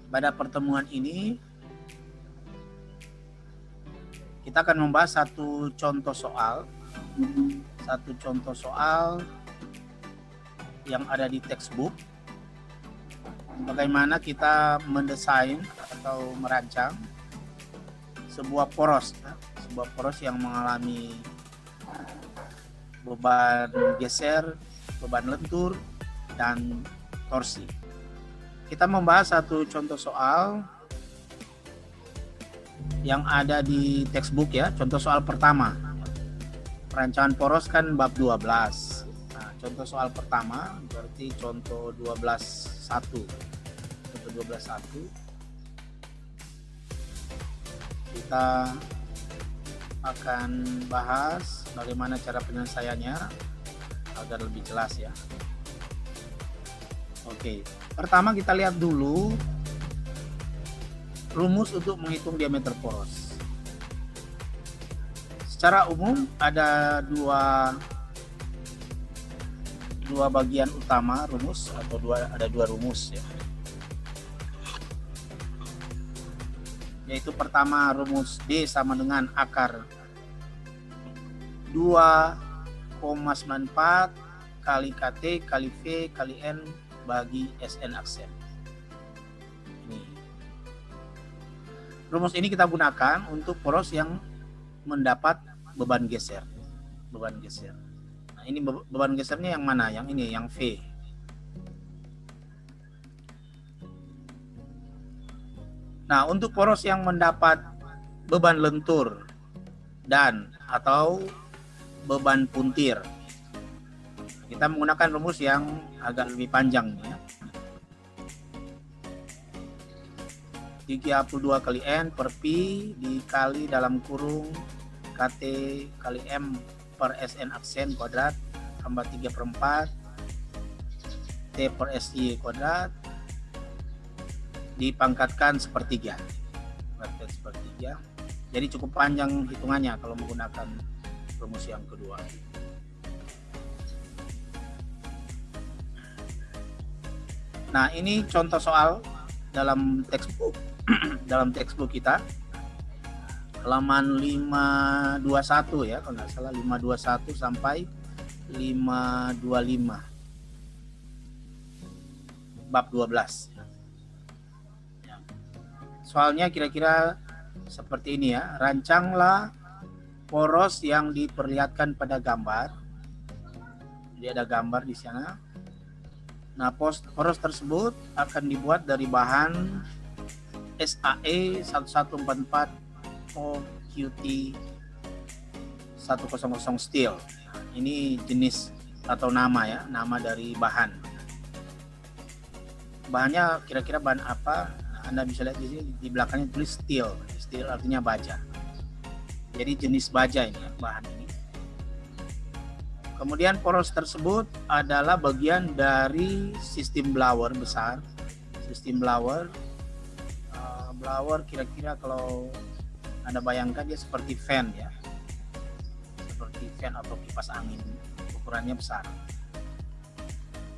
Pada pertemuan ini kita akan membahas satu contoh soal yang ada di textbook. Bagaimana kita mendesain atau merancang sebuah poros yang mengalami beban geser, beban lentur, dan torsi. Kita membahas satu contoh soal yang ada di textbook ya. Contoh soal pertama, perancangan poros kan bab 12. Nah, contoh soal pertama berarti contoh 12.1. Contoh 12.1 kita akan bahas bagaimana cara penyelesaiannya agar lebih jelas ya. Oke, pertama kita lihat dulu rumus untuk menghitung diameter poros. Secara umum ada dua bagian utama rumus atau ada dua rumus ya. Yaitu pertama rumus D sama dengan akar 2,94 kali KT kali V kali N bagi SN aksen. Rumus ini kita gunakan untuk poros yang mendapat beban geser. Nah, ini beban gesernya yang mana? Yang ini, yang V. Nah, untuk poros yang mendapat beban lentur dan atau beban puntir, kita menggunakan rumus yang agak lebih panjang ya. 32 kali N per Pi dikali dalam kurung KT kali M per SN aksen kuadrat tambah 3/4 T per SY kuadrat dipangkatkan sepertiga. Jadi cukup panjang hitungannya kalau menggunakan rumus yang kedua. Nah, ini contoh soal dalam textbook kita halaman 521 ya, kalau nggak salah 521 sampai 525 bab 12 ya. Soalnya kira-kira seperti ini ya. Rancanglah poros yang diperlihatkan pada gambar. Jadi ada gambar di sana. Nah, poros tersebut akan dibuat dari bahan SAE 1144 OQT 100 steel. Ini jenis atau nama ya, nama dari bahan. Bahannya kira-kira bahan apa? Anda bisa lihat di sini, di belakangnya tulis steel. Steel artinya baja. Jadi jenis baja ini ya, bahan ini. Kemudian poros tersebut adalah bagian dari sistem blower besar. Sistem blower kira-kira kalau Anda bayangkan dia seperti fan ya. Seperti fan atau kipas angin. Ukurannya besar.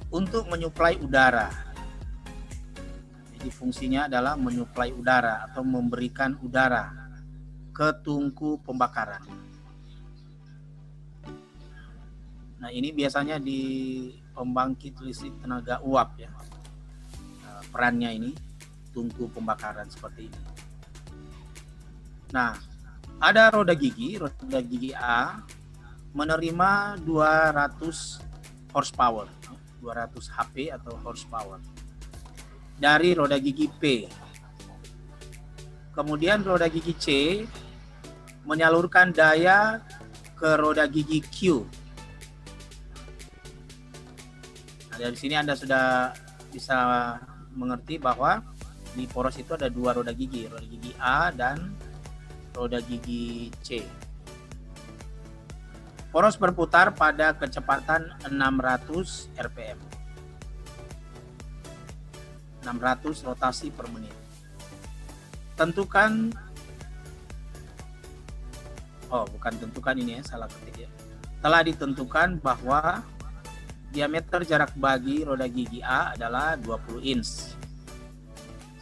Untuk menyuplai udara. Jadi fungsinya adalah menyuplai udara atau memberikan udara ke tungku pembakaran. Nah, ini biasanya di pembangkit listrik tenaga uap ya. Perannya ini tungku pembakaran seperti ini. Nah, ada roda gigi A menerima 200 horsepower, 200 HP atau horsepower dari roda gigi P. Kemudian roda gigi C menyalurkan daya ke roda gigi Q. Nah, dari sini Anda sudah bisa mengerti bahwa di poros itu ada dua roda gigi A dan roda gigi C. Poros berputar pada kecepatan 600 rpm. 600 rotasi per menit. Tentukan ini ya, salah ketik ya. Telah ditentukan bahwa diameter jarak bagi roda gigi A adalah 20 inch.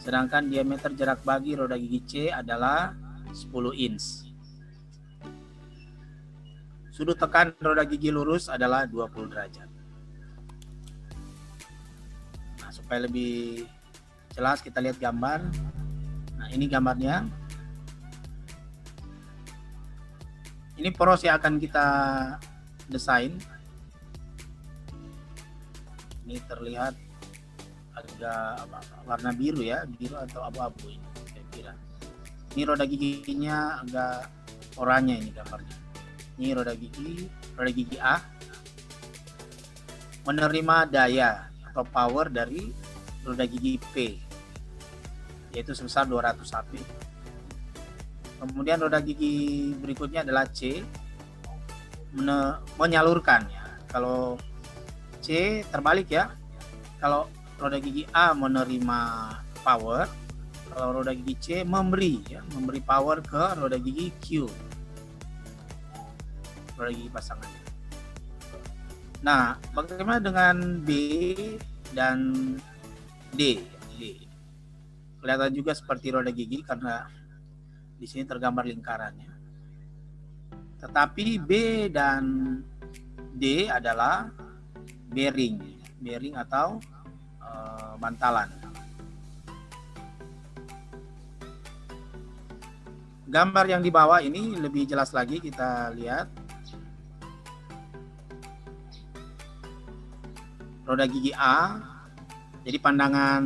Sedangkan diameter jarak bagi roda gigi C adalah 10 inch. Sudut tekan roda gigi lurus adalah 20 derajat. Nah, supaya lebih jelas kita lihat gambar. Nah, ini gambarnya. Ini poros yang akan kita desain. Ini terlihat agak warna biru ya, biru atau abu-abu ini kira-kira. Ini roda giginya agak oranye ini gambarnya. Ini roda gigi A menerima daya atau power dari roda gigi P, yaitu sebesar 200 HP. Kemudian roda gigi berikutnya adalah C, menyalurkan ya. Kalau C terbalik ya, kalau roda gigi A menerima power, kalau roda gigi C memberi power ke roda gigi Q, roda gigi pasangannya. Nah, bagaimana dengan B dan D? Kelihatan juga seperti roda gigi karena di sini tergambar lingkarannya. Tetapi B dan D adalah bearing atau bantalan. Gambar yang di bawah ini lebih jelas lagi, kita lihat roda gigi A. Jadi pandangan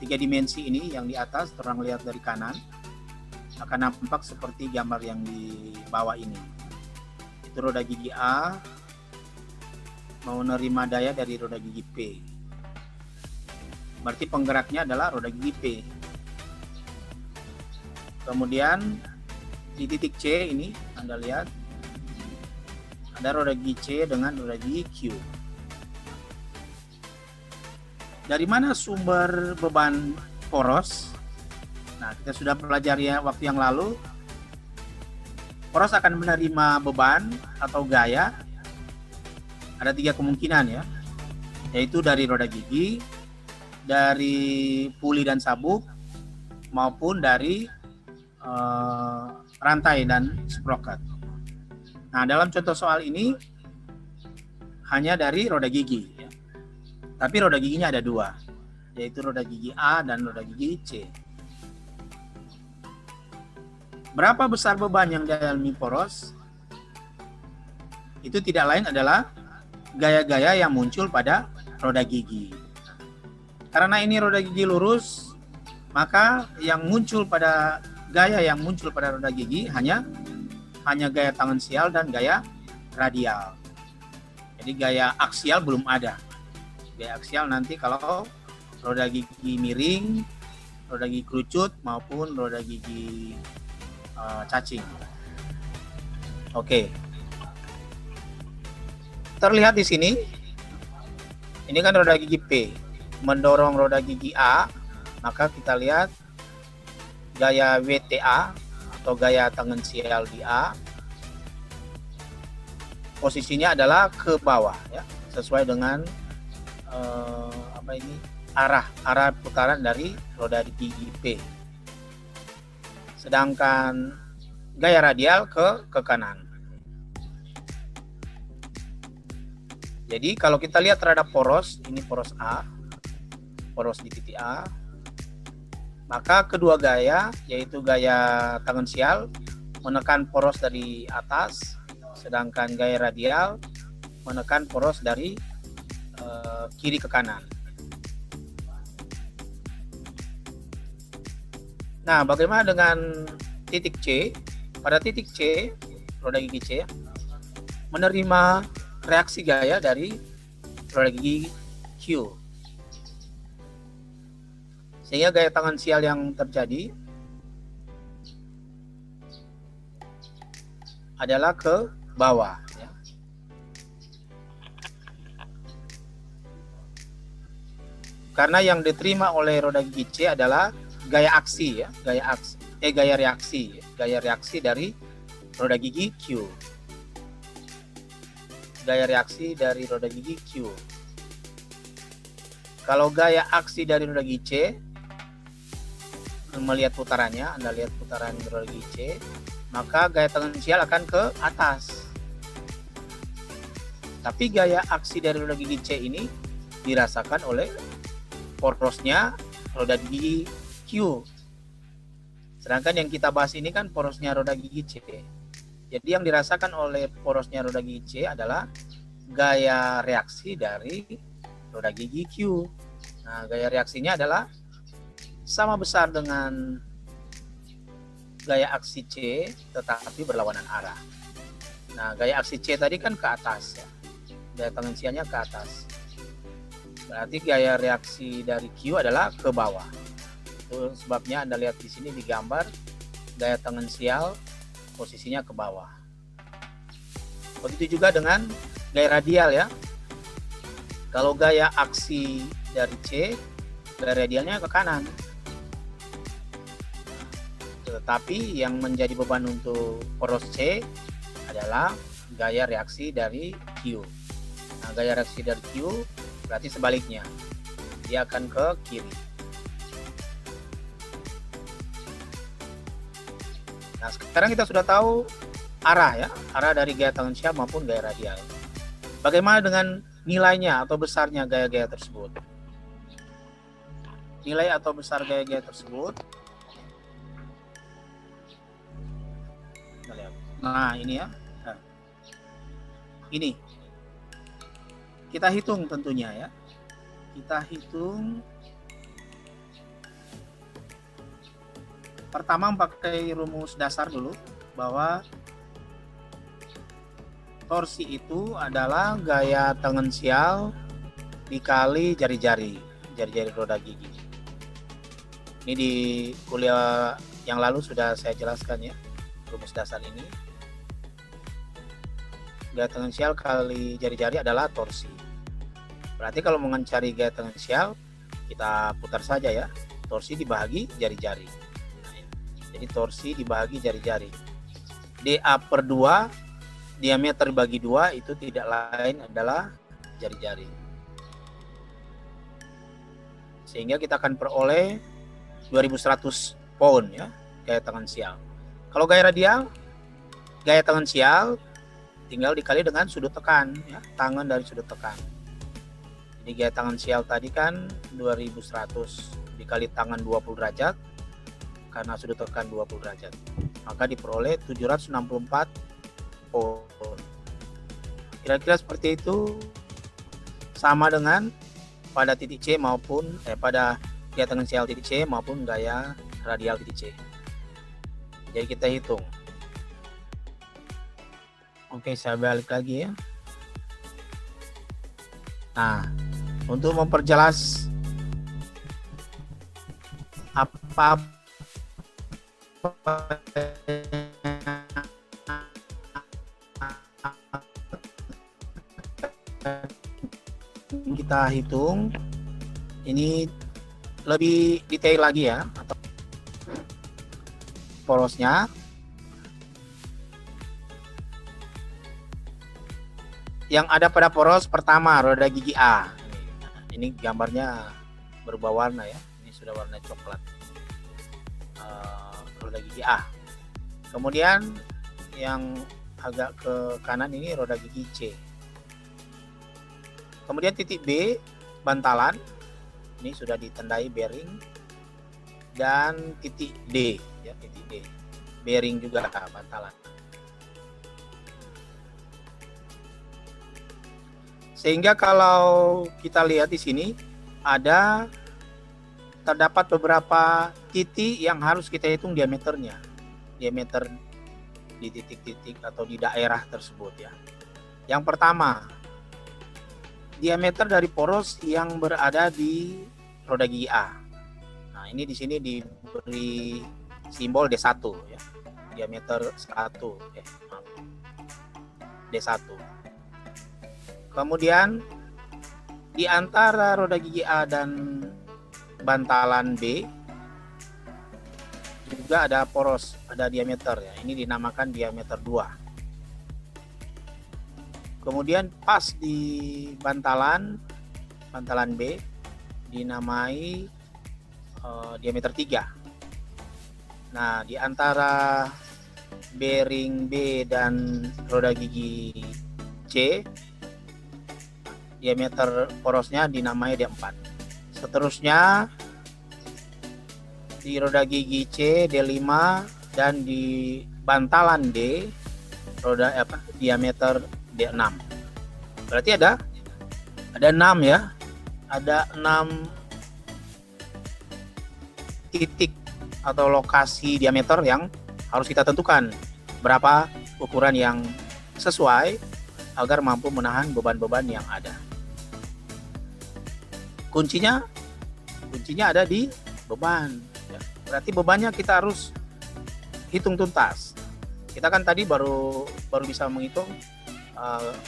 3 dimensi ini yang di atas, orang lihat dari kanan, akan nampak seperti gambar yang di bawah ini. Itu roda gigi A mau menerima daya dari roda gigi P. Berarti penggeraknya adalah roda gigi P. Kemudian di titik C ini Anda lihat ada roda gigi C dengan roda gigi Q. Dari mana sumber beban poros? Nah, kita sudah pelajari waktu yang lalu. Poros akan menerima beban atau gaya. Ada 3 kemungkinan ya, yaitu dari roda gigi, dari puli dan sabuk, maupun dari rantai dan sprocket. Nah, dalam contoh soal ini hanya dari roda gigi ya. Tapi roda giginya ada 2, yaitu roda gigi A dan roda gigi C. Berapa besar beban yang dialami poros? Itu tidak lain adalah gaya-gaya yang muncul pada roda gigi. Karena ini roda gigi lurus, maka yang muncul pada gaya yang muncul pada roda gigi hanya gaya tangensial dan gaya radial. Jadi gaya aksial belum ada. Gaya aksial nanti kalau roda gigi miring, roda gigi kerucut maupun roda gigi cacing. Oke. Terlihat di sini. Ini kan roda gigi P mendorong roda gigi A, maka kita lihat gaya WTA atau gaya tangensial di A. Posisinya adalah ke bawah ya, sesuai dengan arah putaran dari roda gigi P. Sedangkan gaya radial ke kanan. Jadi kalau kita lihat terhadap poros, ini poros A, poros di titik A, maka kedua gaya, yaitu gaya tangensial menekan poros dari atas, sedangkan gaya radial menekan poros dari kiri ke kanan. Nah, bagaimana dengan titik C? Pada titik C, roda gigi C menerima reaksi gaya dari roda gigi Q. Sehingga gaya tangensial yang terjadi adalah ke bawah. Ya. Karena yang diterima oleh roda gigi C adalah gaya aksi, ya, gaya reaksi dari roda gigi Q. Gaya reaksi dari roda gigi Q. Kalau gaya aksi dari roda gigi C, melihat putarannya, Anda lihat putaran roda gigi C, maka gaya tangensial akan ke atas. Tapi gaya aksi dari roda gigi C ini dirasakan oleh porosnya roda gigi Q. Sedangkan yang kita bahas ini kan porosnya roda gigi C. Jadi yang dirasakan oleh porosnya roda gigi C adalah gaya reaksi dari roda gigi Q. Nah, gaya reaksinya adalah sama besar dengan gaya aksi C tetapi berlawanan arah. Nah, gaya aksi C tadi kan ke atas ya. Gaya tangensialnya ke atas. Berarti gaya reaksi dari Q adalah ke bawah. Itu sebabnya Anda lihat di sini di gambar gaya tangensial posisinya ke bawah. Begitu juga dengan gaya radial ya. Kalau gaya aksi dari C, gaya radialnya ke kanan. Tetapi yang menjadi beban untuk poros C adalah gaya reaksi dari Q. Nah, gaya reaksi dari Q berarti sebaliknya. Dia akan ke kiri. Nah, sekarang kita sudah tahu arah ya, arah dari gaya tangensial maupun gaya radial. Bagaimana dengan nilainya atau besarnya gaya-gaya tersebut? Nilai atau besar gaya-gaya tersebut. Nah, ini ya. Nah, ini. Kita hitung tentunya ya. Kita hitung. Pertama pakai rumus dasar dulu bahwa torsi itu adalah gaya tangensial dikali jari-jari roda gigi. Ini di kuliah yang lalu sudah saya jelaskan ya, rumus dasar ini. Gaya tangensial kali jari-jari adalah torsi. Berarti kalau mau mencari gaya tangensial, kita putar saja ya. Torsi dibagi jari-jari. Jadi torsi dibagi jari-jari. DA per 2, diameter bagi 2 itu tidak lain adalah jari-jari. Sehingga kita akan peroleh 2100 pound ya, gaya tangensial. Kalau gaya radial, gaya tangensial tinggal dikali dengan sudut tekan ya, tangan dari sudut tekan. Jadi gaya tangensial tadi kan 2100 dikali tangan 20 derajat karena sudut tekan 20 derajat. Maka diperoleh 764 pound. Kira-kira seperti itu, sama dengan pada titik C maupun pada gaya tangensial titik C maupun gaya radial titik C. Jadi kita hitung. Oke, saya balik lagi ya. Nah, untuk memperjelas apa kita hitung ini lebih detail lagi ya, atau porosnya yang ada pada poros pertama roda gigi A. Ini gambarnya berubah warna ya, ini sudah warna coklat. Roda gigi A. Kemudian yang agak ke kanan ini roda gigi C. Kemudian titik B bantalan, ini sudah ditandai bearing, dan titik D ya, titik D bearing juga bantalan. Sehingga kalau kita lihat di sini terdapat beberapa titik yang harus kita hitung diameternya. Diameter di titik-titik atau di daerah tersebut ya. Yang pertama, diameter dari poros yang berada di roda gigi A. Nah, ini di sini diberi simbol D1 ya. Diameter 1 D1. Kemudian di antara roda gigi A dan bantalan B juga ada poros, ada diameter ya. Ini dinamakan diameter 2. Kemudian pas di bantalan B dinamai diameter 3. Nah, di antara bearing B dan roda gigi C, diameter porosnya dinamai D4. Seterusnya di roda gigi C D5 dan di bantalan D diameter D6. Berarti ada 6 ya. Ada 6 titik atau lokasi diameter yang harus kita tentukan berapa ukuran yang sesuai agar mampu menahan beban-beban yang ada. Kuncinya ada di beban. Berarti bebannya kita harus hitung tuntas. Kita kan tadi baru bisa menghitung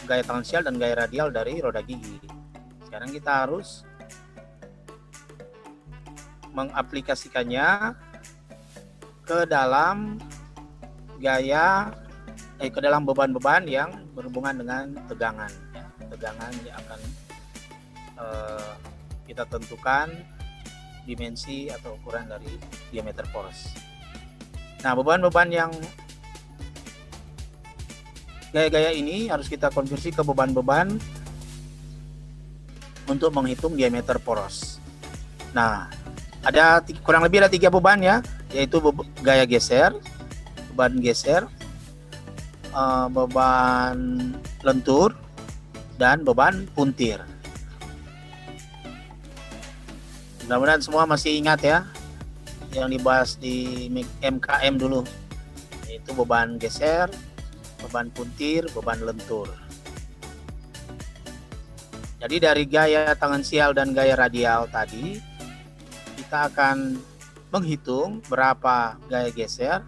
gaya tangensial dan gaya radial dari roda gigi. Sekarang kita harus mengaplikasikannya ke dalam ke dalam beban-beban yang berhubungan dengan tegangan. Tegangan yang akan kita tentukan dimensi atau ukuran dari diameter poros. Nah, beban-beban yang gaya-gaya ini harus kita konversi ke beban-beban untuk menghitung diameter poros. Nah, kurang lebih ada 3 beban ya, yaitu gaya geser, beban geser, beban lentur, dan beban puntir. Mudah-mudahan semua masih ingat ya yang dibahas di MKM dulu, yaitu beban geser, beban puntir, beban lentur. Jadi dari gaya tangensial dan gaya radial tadi, kita akan menghitung berapa gaya geser,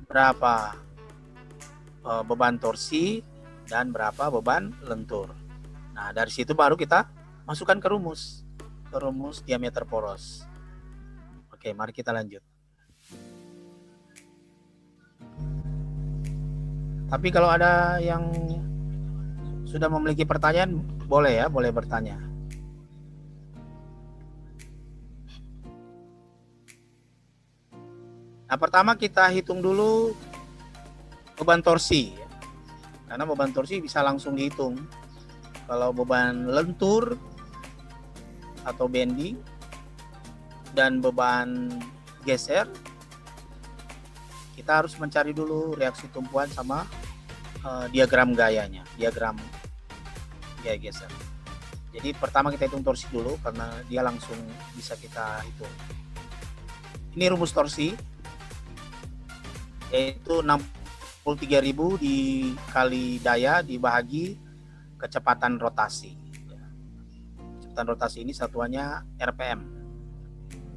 berapa beban torsi, dan berapa beban lentur. Nah, dari situ baru kita masukkan ke rumus diameter poros. Oke, mari kita lanjut. Tapi kalau ada yang sudah memiliki pertanyaan, boleh bertanya. Nah, pertama kita hitung dulu beban torsi. Karena beban torsi bisa langsung dihitung. Kalau beban lentur atau bending dan beban geser, kita harus mencari dulu reaksi tumpuan sama diagram gayanya, diagram gaya geser. Jadi pertama kita hitung torsi dulu karena dia langsung bisa kita hitung. Ini rumus torsi, yaitu 63.000 dikali daya dibagi kecepatan rotasi. Kecepatan rotasi ini satuannya RPM,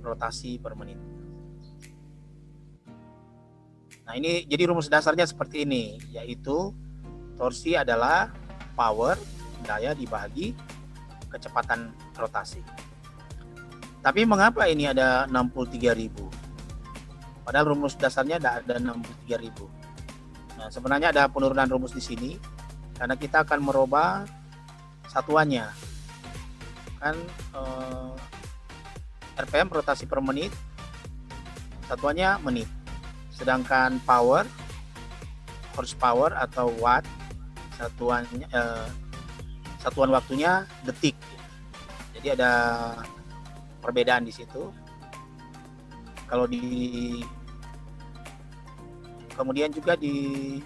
rotasi per menit. Nah, ini jadi rumus dasarnya seperti ini, yaitu torsi adalah power, daya dibagi kecepatan rotasi. Tapi mengapa ini ada 63.000? Padahal rumus dasarnya ada 63.000. Nah, sebenarnya ada penurunan rumus di sini karena kita akan merubah satuannya. Kan RPM rotasi per menit, satuannya menit. Sedangkan power, horsepower atau watt, satuan waktunya detik. Jadi ada perbedaan di situ. Kalau kemudian juga di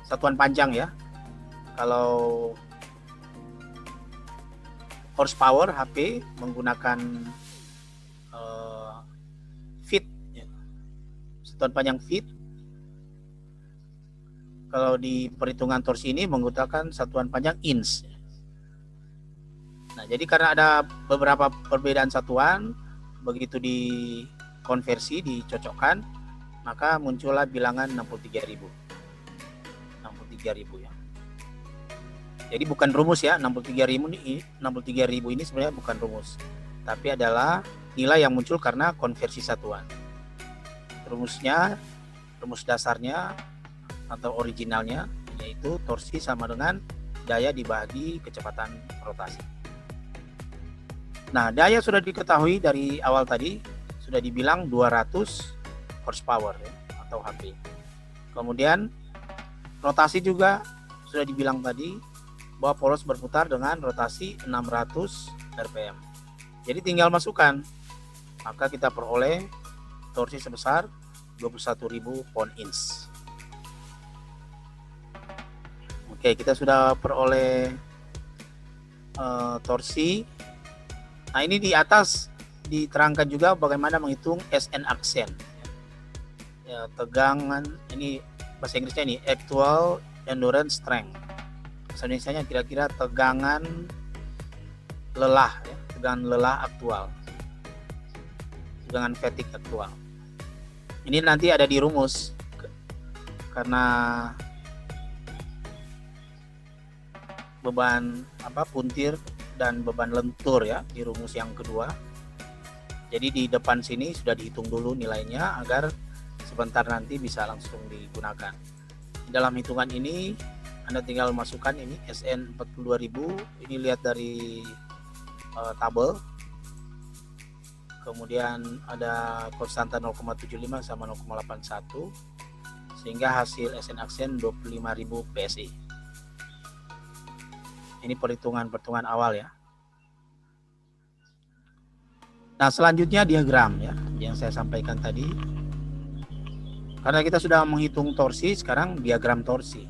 satuan panjang ya. Kalau horsepower HP menggunakan feet, ya. Satuan panjang feet. Kalau di perhitungan torsi ini menggunakan satuan panjang inch. Nah, jadi karena ada beberapa perbedaan satuan, begitu dikonversi, dicocokkan, maka muncullah bilangan 63.000. 63.000 ya. Jadi bukan rumus ya, 63.000 ini sebenarnya bukan rumus, tapi adalah nilai yang muncul karena konversi satuan. Rumus dasarnya atau originalnya yaitu torsi sama dengan daya dibagi kecepatan rotasi. Nah, daya sudah diketahui dari awal tadi, sudah dibilang 200 horsepower ya, atau HP. Kemudian rotasi juga sudah dibilang tadi bahwa poros berputar dengan rotasi 600 rpm. Jadi tinggal masukkan, maka kita peroleh torsi sebesar 21.000 pound-inch. Oke, kita sudah peroleh torsi. Nah, ini di atas diterangkan juga bagaimana menghitung SN aksen. Ya, tegangan, ini bahasa Inggrisnya ini actual endurance strength. Bahasa Indonesianya kira-kira tegangan lelah, ya, tegangan lelah aktual, tegangan fatigue aktual. Ini nanti ada di rumus, karena beban puntir dan beban lentur ya di rumus yang kedua. Jadi di depan sini sudah dihitung dulu nilainya agar sebentar nanti bisa langsung digunakan. Di dalam hitungan ini Anda tinggal masukkan ini SN 42.000, ini lihat dari tabel. Kemudian ada konstanta 0,75 sama 0,81 sehingga hasil SN aksen 25.000 PSI. Ini perhitungan awal ya. Nah, selanjutnya diagram ya, yang saya sampaikan tadi. Karena kita sudah menghitung torsi, sekarang diagram torsi.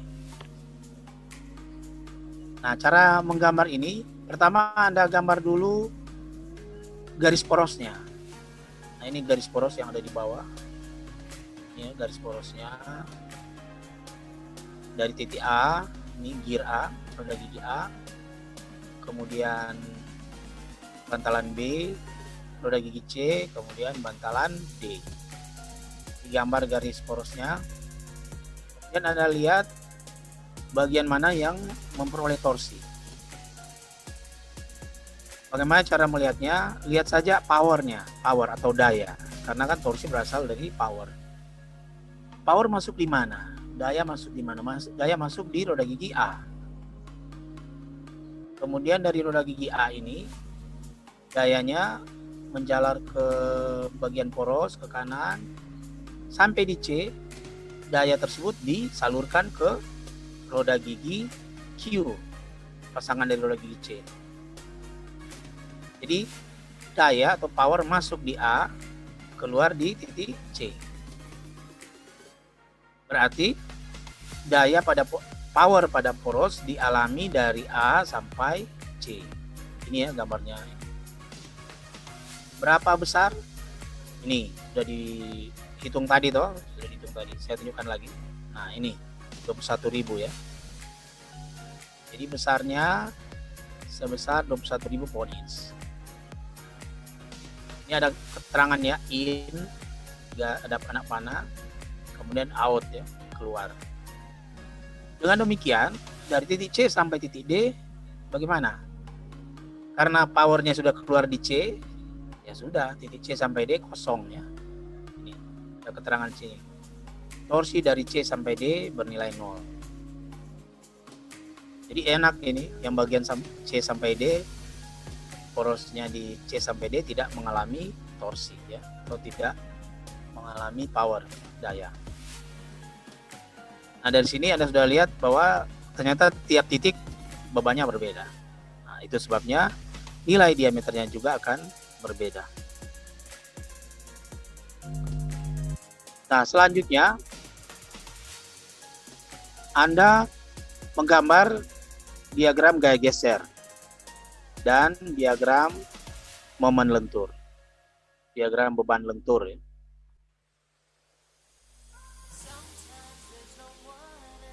Nah, cara menggambar ini, pertama Anda gambar dulu garis porosnya. Nah, ini garis poros yang ada di bawah. Ini garis porosnya. Dari titik A, ini gear A, roda gigi A. Kemudian bantalan B, roda gigi C, kemudian bantalan D. Digambar garis porosnya. Dan Anda lihat bagian mana yang memperoleh torsi. Bagaimana cara melihatnya? Lihat saja powernya, power atau daya. Karena kan torsi berasal dari power. Power masuk di mana? Daya masuk di mana? Daya masuk di roda gigi A. Kemudian dari roda gigi A ini, dayanya menjalar ke bagian poros, ke kanan, sampai di C, daya tersebut disalurkan ke roda gigi Q, pasangan dari roda gigi C. Jadi daya atau power masuk di A, keluar di titik C. Berarti daya pada power pada poros dialami dari A sampai C. Ini ya gambarnya. Berapa besar? Ini sudah dihitung tadi toh, sudah dihitung tadi. Saya tunjukkan lagi. Nah, ini 21.000 ya. Jadi besarnya sebesar 21.000 pound-inch. Ini ada keterangannya in, ada panah, kemudian out ya, keluar. Dengan demikian, dari titik C sampai titik D, bagaimana? Karena powernya sudah keluar di C, ya sudah, titik C sampai D kosong ya. Ini ada keterangan C. Torsi dari C sampai D bernilai 0. Jadi enak ini, yang bagian C sampai D, porosnya di C sampai D tidak mengalami torsi ya, atau tidak mengalami power, daya. Nah, dari sini Anda sudah lihat bahwa ternyata tiap titik bebannya berbeda. Nah, itu sebabnya nilai diameternya juga akan berbeda. Nah, selanjutnya Anda menggambar diagram gaya geser dan diagram momen lentur, diagram beban lentur ya.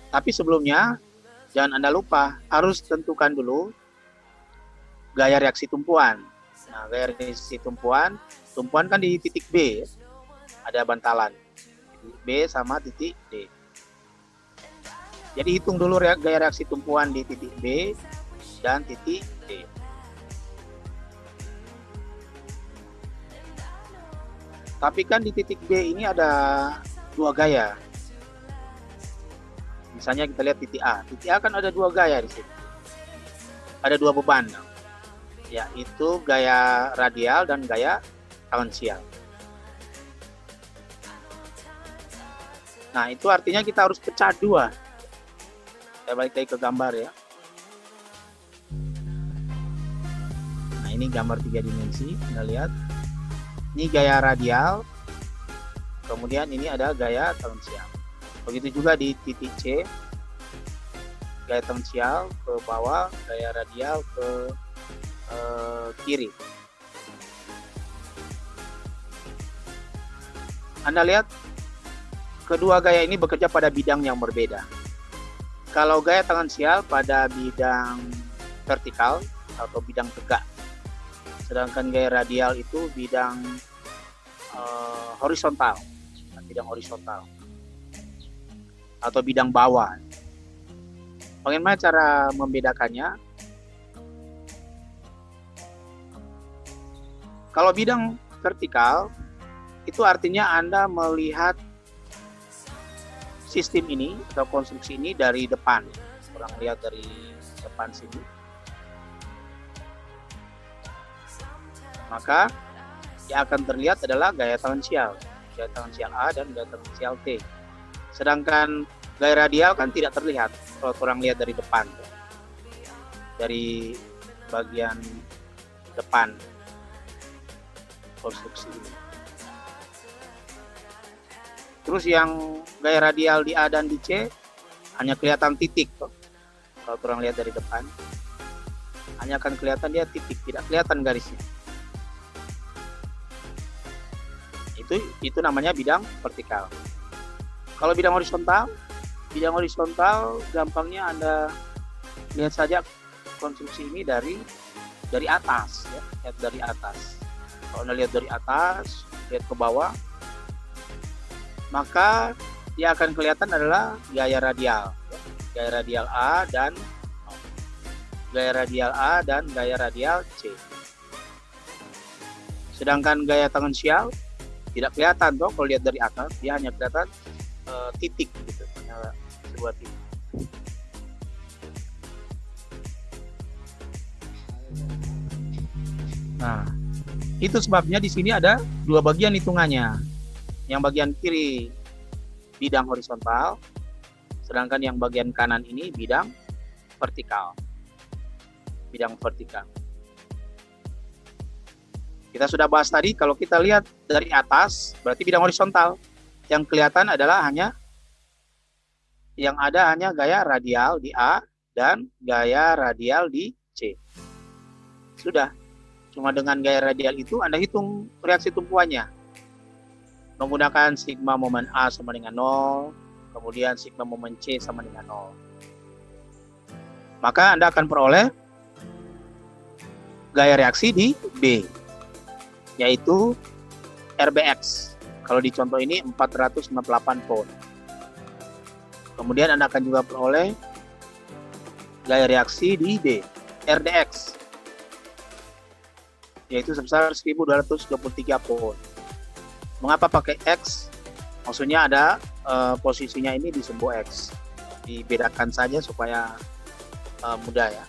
Tapi sebelumnya jangan Anda lupa harus tentukan dulu gaya reaksi tumpuan. Nah, gaya reaksi tumpuan kan di titik B ya. Ada bantalan titik B sama titik D. Jadi hitung dulu gaya reaksi tumpuan di titik B dan titik D. Tapi kan di titik B ini ada dua gaya. Misalnya kita lihat titik A. Titik A kan ada dua gaya di sini. Ada dua beban, yaitu Itu gaya radial dan gaya tangan sial. Nah, itu artinya kita harus pecah dua. Saya balik lagi ke gambar ya. Nah, ini gambar 3 dimensi. Anda lihat. Ini gaya radial. Kemudian ini ada gaya tangensial. Begitu juga di titik C. Gaya tangensial ke bawah, gaya radial ke kiri. Anda lihat, kedua gaya ini bekerja pada bidang yang berbeda. Kalau gaya tangensial pada bidang vertikal atau bidang tegak, sedangkan gaya radial itu bidang horizontal, atau bidang bawah. Bagaimana cara membedakannya? Kalau bidang vertikal, itu artinya Anda melihat sistem ini atau konstruksi ini dari depan. Orang lihat dari depan sini. Maka yang akan terlihat adalah gaya tangensial A dan gaya tangensial T. Sedangkan gaya radial kan tidak terlihat kalau orang lihat dari depan, dari bagian depan konstruksi ini. Terus yang gaya radial di A dan di C hanya kelihatan titik toh. Kalau orang lihat dari depan hanya akan kelihatan dia titik, tidak kelihatan garisnya. Itu namanya bidang vertikal. Kalau bidang horizontal gampangnya Anda lihat saja konstruksi ini dari atas ya, lihat dari atas. Kalau Anda lihat dari atas, lihat ke bawah, maka yang akan kelihatan adalah gaya radial, ya. Gaya radial A dan gaya radial C. Sedangkan gaya tangensial tidak kelihatan toh kalau lihat dari atas, dia hanya kelihatan titik gitu, hanya sebuah titik. Nah, itu sebabnya di sini ada dua bagian hitungannya. Yang bagian kiri bidang horizontal, sedangkan yang bagian kanan ini bidang vertikal. Kita sudah bahas tadi, kalau kita lihat dari atas berarti bidang horizontal. Yang kelihatan adalah hanya gaya radial di A dan gaya radial di C. Sudah. Cuma dengan gaya radial itu Anda hitung reaksi tumpuannya. Menggunakan sigma momen A sama dengan 0, kemudian sigma momen C sama dengan 0. Maka Anda akan peroleh gaya reaksi di B, yaitu RBX. Kalau di contoh ini 498 pound. Kemudian Anda akan juga peroleh gaya reaksi di D, RDX, yaitu sebesar 1223 pound. Mengapa pakai X? Maksudnya ada posisinya ini di sumbu X. Dibedakan saja supaya mudah ya.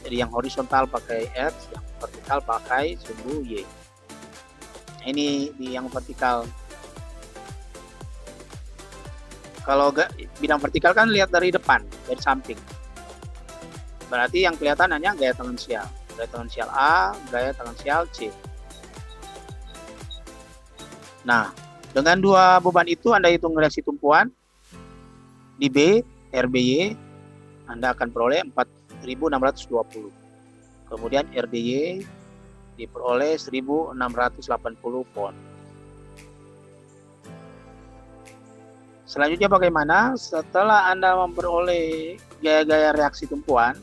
Jadi yang horizontal pakai X, yang vertikal pakai sumbu Y. Nah, ini di yang vertikal. Kalau bidang vertikal kan lihat dari depan, dari samping. Berarti yang kelihatan hanya gaya tangensial. Gaya tangensial A, gaya tangensial C. Nah, dengan dua beban itu Anda hitung reaksi tumpuan di B, RBY, Anda akan peroleh 4.620. Kemudian RDY diperoleh 1.680 pound. Selanjutnya bagaimana? Setelah Anda memperoleh gaya-gaya reaksi tumpuan,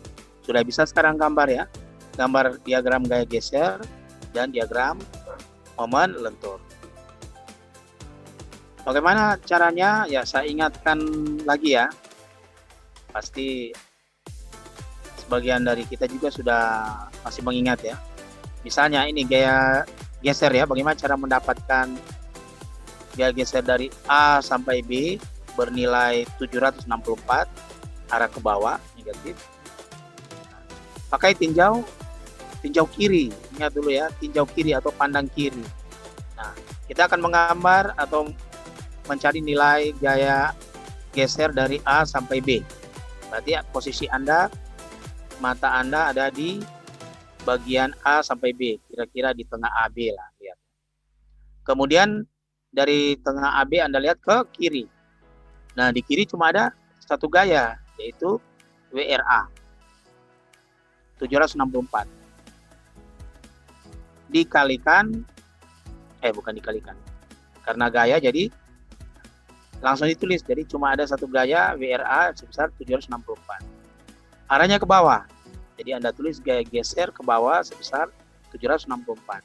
sudah bisa sekarang gambar ya. Gambar diagram gaya geser dan diagram momen lentur. Bagaimana caranya? Ya, saya ingatkan lagi ya. Pasti sebagian dari kita juga sudah masih mengingat ya. Misalnya ini gaya geser ya. Bagaimana cara mendapatkan gaya geser dari A sampai B bernilai 764 arah ke bawah negatif. Pakai tinjau kiri. Ini ingat dulu ya, tinjau kiri atau pandang kiri. Nah, kita akan menggambar atau mencari nilai gaya geser dari A sampai B. Berarti posisi Anda, mata Anda ada di bagian A sampai B, kira-kira di tengah AB lah, lihat. Kemudian dari tengah AB Anda lihat ke kiri. Nah, di kiri cuma ada satu gaya, yaitu WRA 764. Bukan dikalikan. Karena gaya jadi langsung ditulis. Jadi cuma ada satu gaya WRA sebesar 764. Arahnya ke bawah. Jadi Anda tulis gaya geser ke bawah sebesar 764.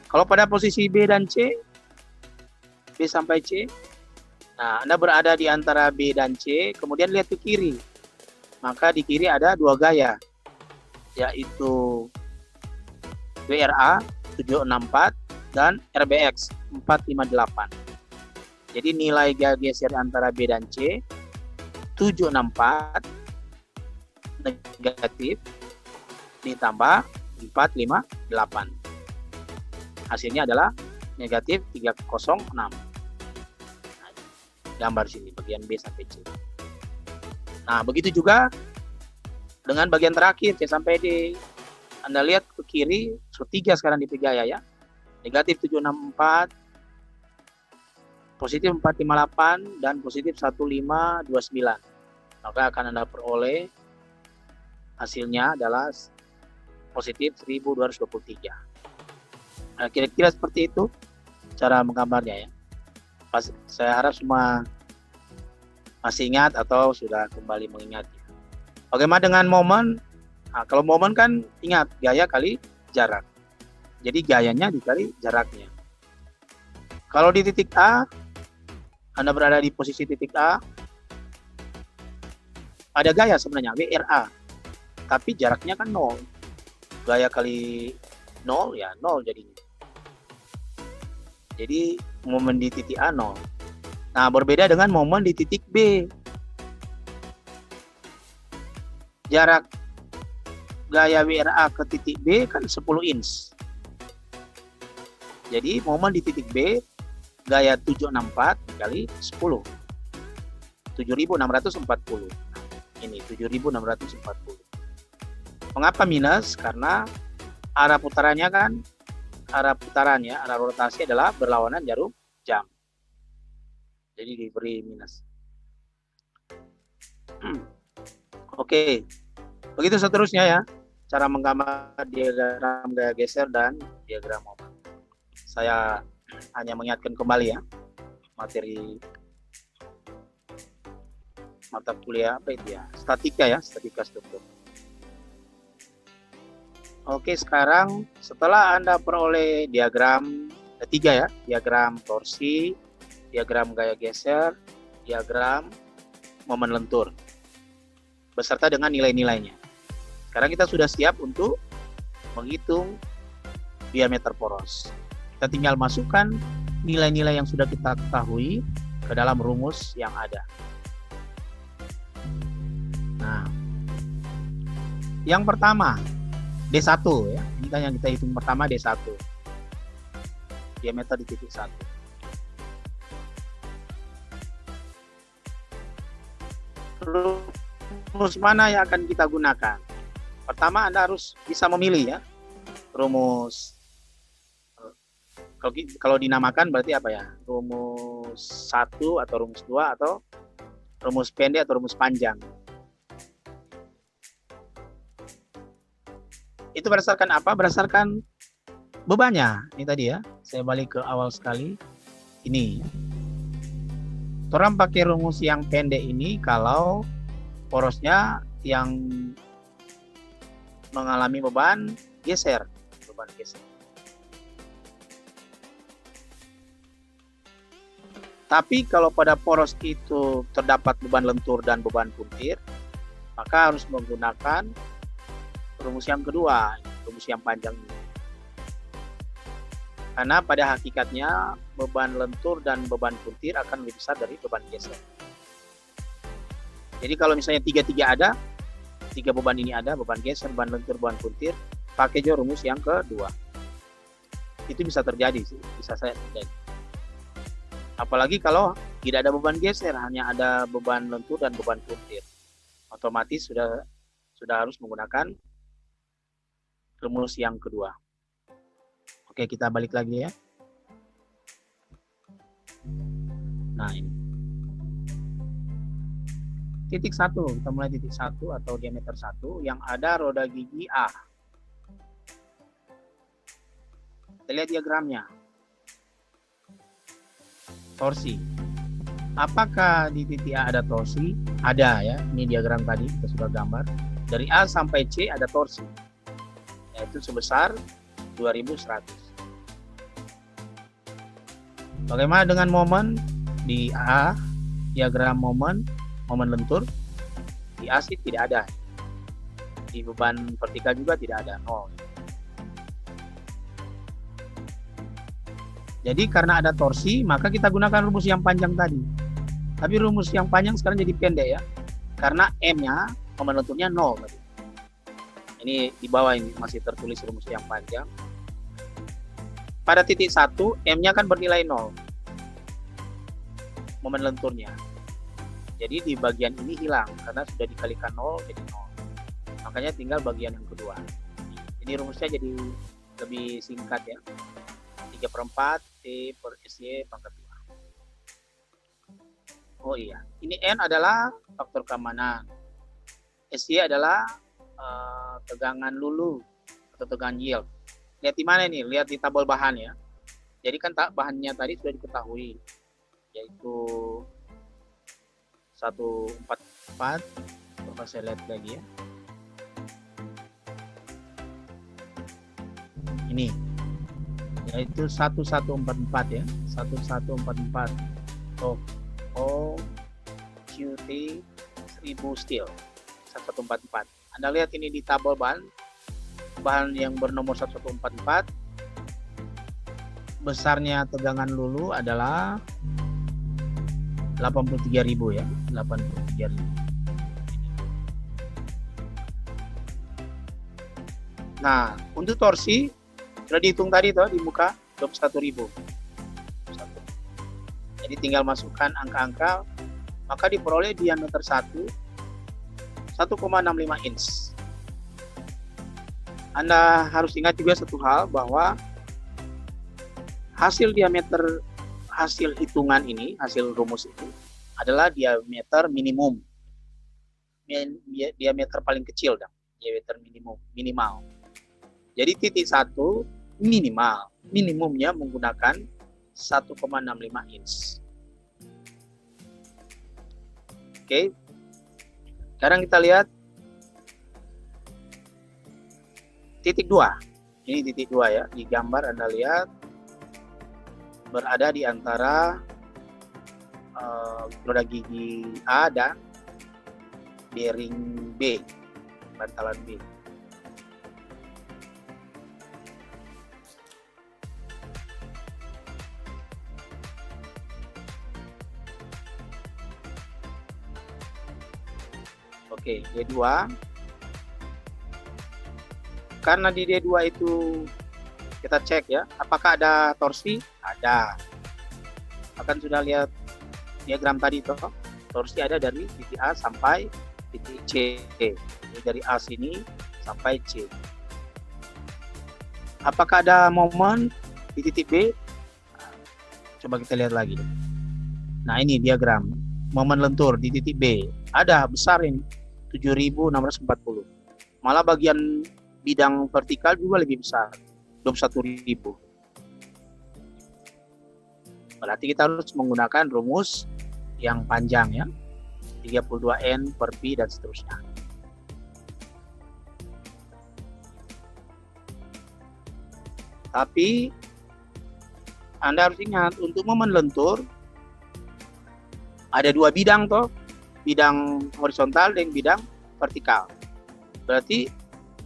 Kalau pada posisi B dan C, B sampai C, nah Anda berada di antara B dan C, kemudian lihat ke kiri. Maka di kiri ada dua gaya, yaitu WRA 764 dan RBX 458. Jadi nilai gaya geser antara B dan C 764 negatif ditambah 458. Hasilnya adalah negatif 306. Gambar sini bagian B sampai C. Nah, begitu juga dengan bagian terakhir C sampai D. Anda lihat ke kiri, tiga sekarang di gaya ya. Negatif 764, positif 458, dan positif 1529. Maka akan Anda peroleh hasilnya adalah positif 1223. Nah, kira-kira seperti itu cara menggambarnya ya. Saya harap semua masih ingat atau sudah kembali mengingatnya. Bagaimana dengan momen? Nah, kalau momen kan ingat gaya kali jarak. Jadi gayanya dikali jaraknya. Kalau di titik A, Anda berada di posisi titik A, ada gaya sebenarnya WRA, tapi jaraknya kan 0. Gaya kali 0 ya 0 jadinya. Jadi momen di titik A 0. Nah, berbeda dengan momen di titik B. Jarak gaya WRA ke titik B kan 10 inch. Jadi momen di titik B gaya 764 kali 10. 7.640. Ini 7.640. Mengapa minus? Karena arah putarannya arah rotasi adalah berlawanan jarum jam. Jadi diberi minus. Oke. Begitu seterusnya ya. Cara menggambar diagram gaya geser dan diagram momen. Saya hanya mengingatkan kembali ya materi mata kuliah apa itu ya? Statika struktur. Oke, sekarang setelah Anda peroleh diagram ketiga ya, diagram torsi, diagram gaya geser, diagram momen lentur, beserta dengan nilai-nilainya. Sekarang kita sudah siap untuk menghitung diameter poros. Kita tinggal masukkan nilai-nilai yang sudah kita ketahui ke dalam rumus yang ada. Nah, yang pertama D1 ya. Ini kan yang kita hitung pertama D1. Diameter di titik 1. Rumus mana yang akan kita gunakan? Pertama Anda harus bisa memilih ya. Rumus kalau dinamakan berarti apa ya? Rumus 1 atau rumus 2 atau rumus pendek atau rumus panjang. Itu berdasarkan apa? Berdasarkan bebannya. Ini tadi ya. Saya balik ke awal sekali. Ini. Orang pakai rumus yang pendek ini kalau porosnya yang mengalami beban geser. Beban geser. Tapi kalau pada poros itu terdapat beban lentur dan beban puntir, maka harus menggunakan rumus yang kedua, rumus yang panjang ini. Karena pada hakikatnya beban lentur dan beban puntir akan lebih besar dari beban geser. Jadi kalau misalnya 3-3 ada, tiga beban ini ada, beban geser, beban lentur, beban puntir, pakai aja rumus yang kedua. Itu bisa terjadi sih, bisa saya terjadi. Apalagi kalau tidak ada beban geser, hanya ada beban lentur dan beban puntir. Otomatis sudah harus menggunakan rumus yang kedua. Oke, kita balik lagi ya. Nah, ini. Titik 1, kita mulai titik 1 atau diameter 1 yang ada roda gigi A. Kita lihat diagramnya. Torsi. Apakah di titik A ada torsi? Ada ya, ini diagram tadi kita sudah gambar. Dari A sampai C ada torsi, yaitu sebesar 2100. Bagaimana dengan momen? Di A, diagram momen lentur, di A sih tidak ada. Di beban vertikal juga tidak ada, 0. Jadi karena ada torsi, maka kita gunakan rumus yang panjang tadi. Tapi rumus yang panjang sekarang jadi pendek ya. Karena M-nya, momen lenturnya 0 tadi. Ini di bawah ini masih tertulis rumus yang panjang. Pada titik 1, M-nya kan bernilai 0. Momen lenturnya. Jadi di bagian ini hilang karena sudah dikalikan 0 jadi 0. Makanya tinggal bagian yang kedua. Ini rumusnya jadi lebih singkat ya. 3/4 T per SY pangkat 2. Oh iya, ini N adalah faktor keamanan. SY adalah tegangan lulu atau tegangan yield. Lihat di mana ini? Lihat di tabel bahan ya. Jadi kan bahannya tadi sudah diketahui, yaitu 144. Coba saya lihat lagi ya. Ini yaitu 1144 ya, 1144 O QT 1000 steel 1144. Anda lihat ini di tabel bahan yang bernomor 1144, besarnya tegangan lulu adalah 83.000 ya, 83.000. Nah, untuk torsi sudah dihitung tadi toh di muka 21.000. Jadi tinggal masukkan angka-angka, maka diperoleh diameter 1 1,65 inch. Anda harus ingat juga satu hal, bahwa hasil diameter, hasil hitungan ini, hasil rumus ini adalah diameter minimum. Diameter paling kecil dong, diameter minimal. Jadi titik 1 minimumnya menggunakan 1,65 inch. Oke. Sekarang kita lihat titik 2. Ini titik 2 ya. Di gambar Anda lihat berada di antara roda gigi A dan bearing B, bantalan B. Oke, D2. Karena di D2 itu kita cek ya, apakah ada torsi? Ada. Akan sudah lihat diagram tadi toh. Torsi ada dari titik A sampai titik C. Jadi dari A sini sampai C. Apakah ada momen di titik B? Coba kita lihat lagi. Nah, ini diagram momen lentur di titik B. Ada besar ini, 7.640. Malah bagian bidang vertikal juga lebih besar, 21.000. Berarti kita harus menggunakan rumus yang panjang ya, 32N per Pi dan seterusnya. Tapi Anda harus ingat, untuk momen lentur ada dua bidang toh, bidang horizontal dan bidang vertikal. Berarti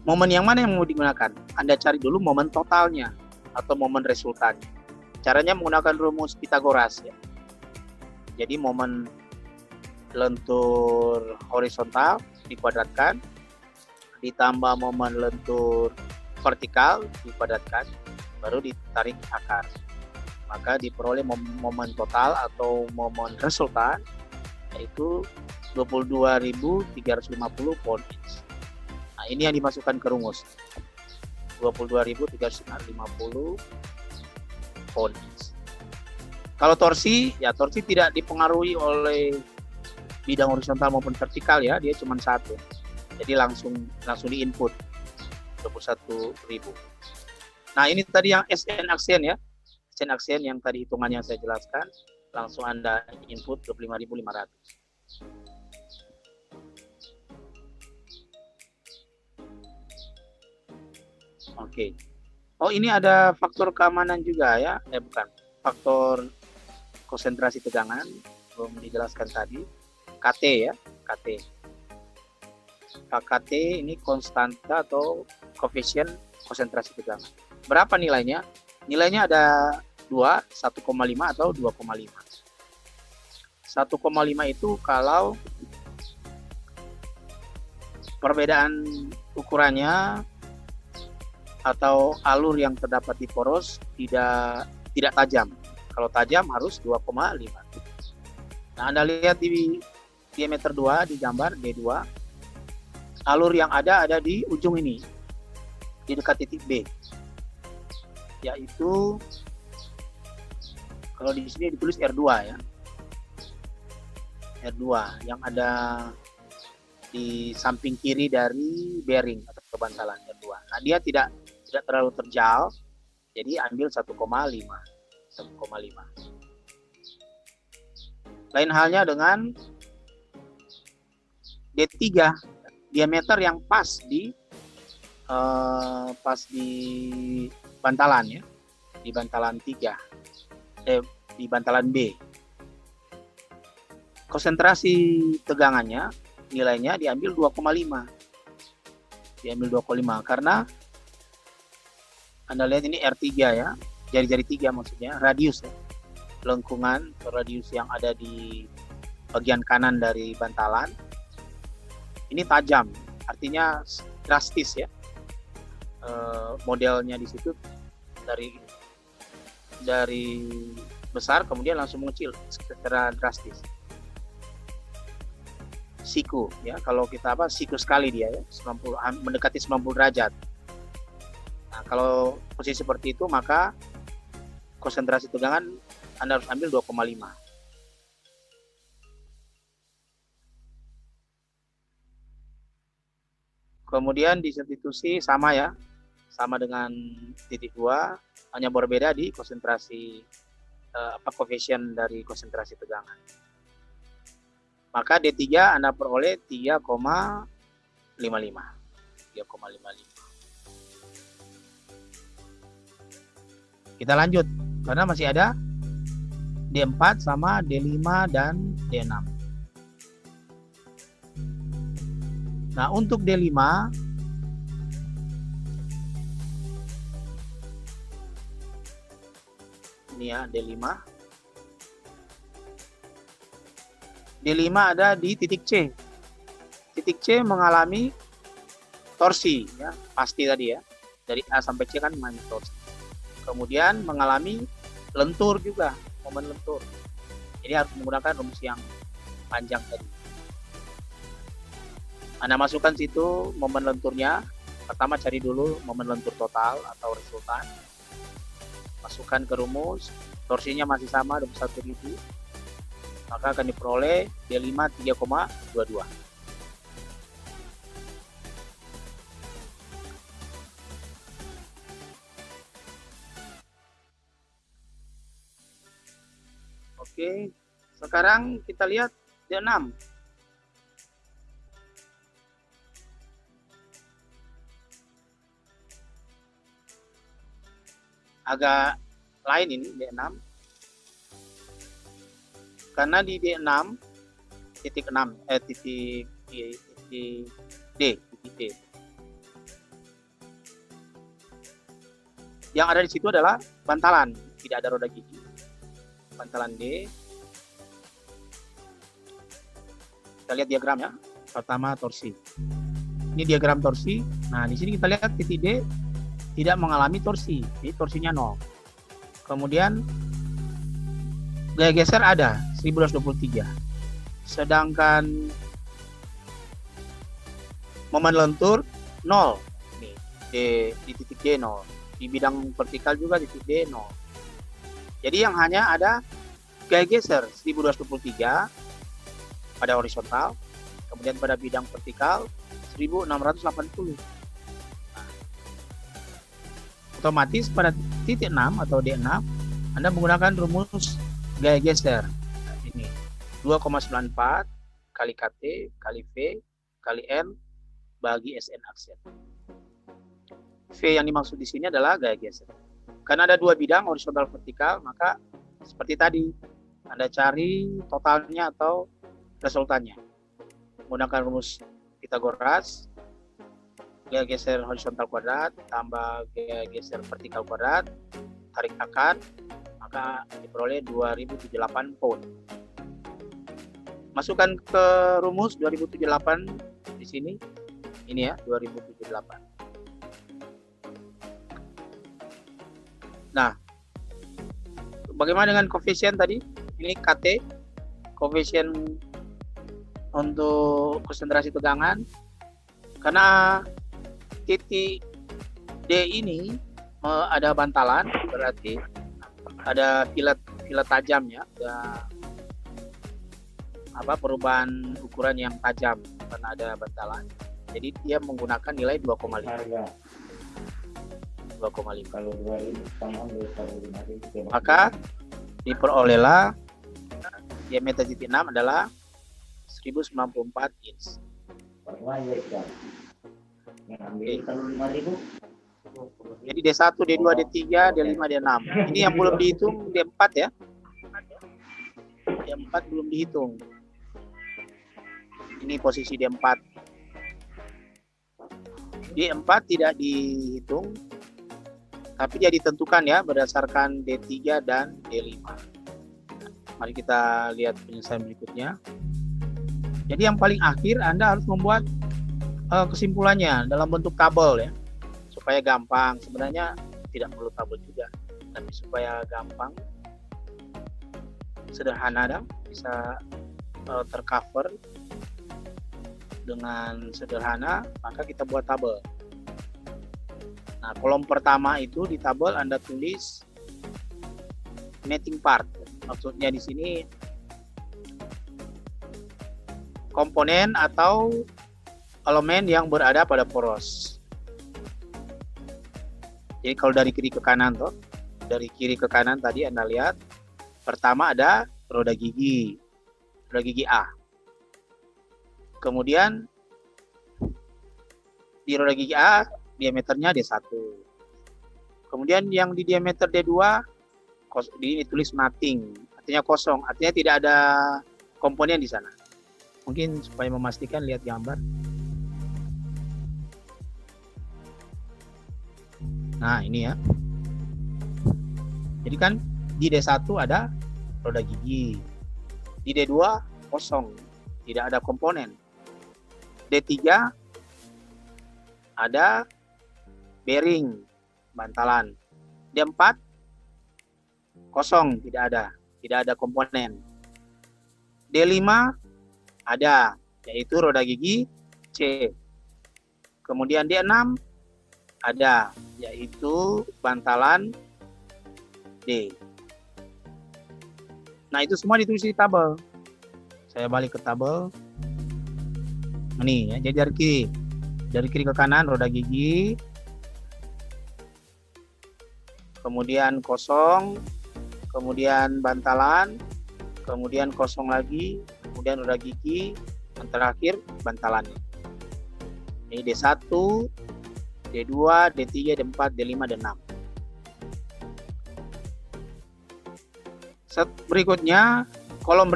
momen yang mana yang mau digunakan? Anda cari dulu momen totalnya atau momen resultannya. Caranya menggunakan rumus Pythagoras ya. Jadi momen lentur horizontal dikuadratkan ditambah momen lentur vertikal dipadatkan, baru ditarik akar. Maka diperoleh momen total atau momen resultan yaitu 22.350 pound inch. Nah, ini yang dimasukkan ke rumus. 22.350 pound inch. Kalau torsi, ya torsi tidak dipengaruhi oleh bidang horizontal maupun vertikal ya, dia cuma satu. Jadi langsung di input 21.000. Nah, ini tadi yang SN aksen ya. SN aksen yang tadi hitungannya saya jelaskan, langsung Anda input 25.500. Oke. Oh, ini ada faktor keamanan juga ya. Bukan. Faktor konsentrasi tegangan belum dijelaskan tadi. KT ya, KT. KT ini konstanta atau koefisien konsentrasi tegangan. Berapa nilainya? Nilainya ada 2, 1,5 atau 2,5. 1,5 itu kalau perbedaan ukurannya atau alur yang terdapat di poros tidak tajam. Kalau tajam harus 2,5. Nah, Anda lihat di diameter 2 di gambar D2. Alur yang ada di ujung ini, di dekat titik B, yaitu kalau di sini ditulis R2 ya, R2 yang ada di samping kiri dari bearing atau kebantalan R2. Nah, dia tidak terlalu terjal, jadi ambil 1,5. Lain halnya dengan D3, diameter yang pas di bantalan ya, di bantalan 3, di bantalan B. Konsentrasi tegangannya nilainya diambil 2,5. Diambil 2,5 karena Anda lihat ini R3 ya, jari-jari 3 maksudnya, radius ya. Lengkungan atau radius yang ada di bagian kanan dari bantalan ini tajam, artinya drastis ya. Modelnya di situ dari besar kemudian langsung mengecil secara drastis. Siku ya, kalau kita siku sekali dia ya, 90 mendekati 90 derajat. Nah, kalau posisi seperti itu maka konsentrasi tegangan Anda harus ambil 2,5. Kemudian di substitusi sama ya, sama dengan titik 2, hanya berbeda di konsentrasi koefisien dari konsentrasi tegangan. Maka D3 Anda peroleh 3,55. Kita lanjut karena masih ada D4 sama D5 dan D6. Nah, untuk D5 ini ya, D5 ada di titik C. Titik C mengalami torsi ya, pasti tadi ya. Dari A sampai C kan mengalami torsi. Kemudian mengalami lentur juga, momen lentur. Jadi harus menggunakan rumus yang panjang tadi. Anda masukkan situ momen lenturnya. Pertama cari dulu momen lentur total atau resultan. Masukkan ke rumus, torsinya masih sama 21.000. Maka akan diperoleh D5 3,22. Oke, sekarang kita lihat D6. Agak lain ini D6. Karena di D6 titik 6 titik D. Yang ada di situ adalah bantalan, tidak ada roda gigi. Bantalan D. Kita lihat diagramnya. Pertama torsi. Ini diagram torsi. Nah, di sini kita lihat titik D tidak mengalami torsi. Jadi torsinya 0. Kemudian gaya geser ada 1223. Sedangkan momen lentur 0. Nih, di titik D 0. Di bidang vertikal juga titik D 0. Jadi yang hanya ada gaya geser 1223 pada horizontal, kemudian pada bidang vertikal 1680. Nah, otomatis pada titik 6 atau D6 Anda menggunakan rumus gaya geser. Nah, ini 2,94 kali KT kali V kali N bagi SN aksen. V yang dimaksud di sini adalah gaya geser. Karena ada dua bidang horizontal vertikal, maka seperti tadi Anda cari totalnya atau resultannya menggunakan rumus Pitagoras, gaya geser horizontal kuadrat tambah gaya geser vertikal kuadrat, tarik akar, maka diperoleh 2078 pound. Masukkan ke rumus 2078 di sini. Ini ya, 2078. Nah, bagaimana dengan koefisien tadi? Ini KT, koefisien untuk konsentrasi tegangan. Karena titik D ini ada bantalan, berarti ada filet tajam ya, ada perubahan ukuran yang tajam karena ada bantalan. Jadi dia menggunakan nilai 2,5. 2,5. Maka diperolehlah diameter titik 6 adalah 1094 inch. Jadi D1, D2, D3, D5, D6. Ini yang belum dihitung D4 ya. D4 belum dihitung. Ini posisi D4. D4 tidak dihitung, tapi dia ditentukan ya berdasarkan D3 dan D5. Mari kita lihat penyelesaian berikutnya. Jadi yang paling akhir Anda harus membuat kesimpulannya dalam bentuk tabel ya, supaya gampang. Sebenarnya tidak perlu tabel juga, tapi supaya gampang, sederhana dan bisa tercover dengan sederhana, maka kita buat tabel. Nah, kolom pertama itu di tabel Anda tulis netting part. Maksudnya di sini komponen atau elemen yang berada pada poros. Jadi kalau dari kiri ke kanan tuh, dari kiri ke kanan tadi Anda lihat, pertama ada roda gigi A. Kemudian di roda gigi A diameternya D1. Kemudian yang di diameter D2 ini tulis nothing, artinya kosong, artinya tidak ada komponen di sana. Mungkin supaya memastikan lihat gambar. Nah, ini ya. Jadi kan di D1 ada roda gigi. Di D2 kosong, tidak ada komponen. D3 ada bearing, bantalan. D4 kosong, tidak ada komponen. D5 ada, yaitu roda gigi C. Kemudian D6 ada, yaitu bantalan D. Nah, itu semua ditulis di tabel. Saya balik ke tabel. Ini ya, jadi dari kiri ke kanan roda gigi, kemudian kosong, kemudian bantalan, kemudian kosong lagi, kemudian roda gigi, yang terakhir bantalannya. Ini D1, D2, D3, D4, D5, D6. Berikutnya, kolom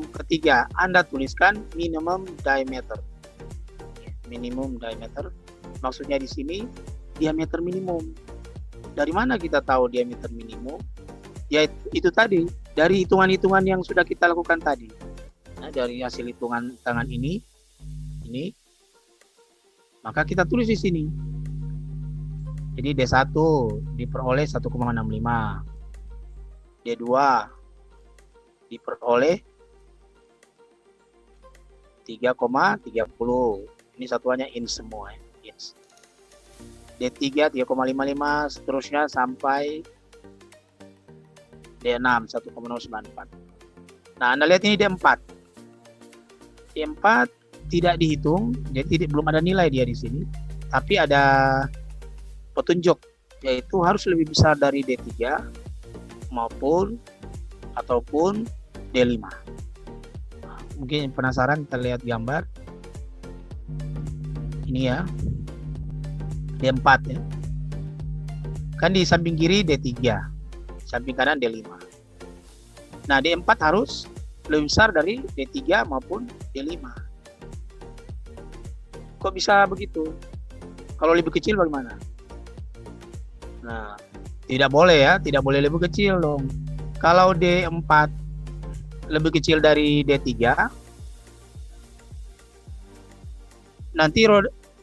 ketiga, Anda tuliskan minimum diameter. Minimum diameter, maksudnya di sini diameter minimum. Dari mana kita tahu diameter minimum? Ya itu tadi, dari hitungan-hitungan yang sudah kita lakukan tadi. Nah, dari hasil hitungan tangan ini Maka kita tulis di sini. Jadi D1 diperoleh 1,65. D2 diperoleh 3,30. Ini satuannya in semua ya. Ins. D3 3,55 seterusnya sampai D6 1,094. Nah, Anda lihat ini D4. D4 tidak dihitung, jadi belum ada nilai dia di sini, tapi ada petunjuk, yaitu harus lebih besar dari D3 ataupun D5. Mungkin penasaran, kita lihat gambar ini ya, D4 ya, kan di samping kiri D3, samping kanan D5. Nah, D4 harus lebih besar dari D3 maupun D5. Kok bisa begitu? Kalau lebih kecil bagaimana? Nah, tidak boleh ya, tidak boleh lebih kecil dong. Kalau D4 lebih kecil dari D3, nanti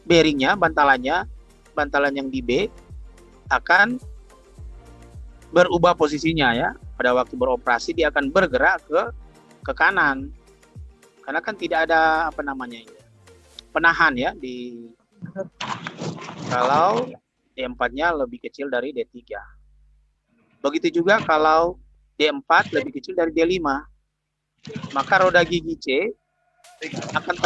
bearingnya, bantalan yang di B akan berubah posisinya ya. Pada waktu beroperasi dia akan bergerak ke kanan. Karena kan tidak ada penahan ya kalau D4-nya lebih kecil dari D3. Begitu juga kalau D4 lebih kecil dari D5, maka roda gigi C akan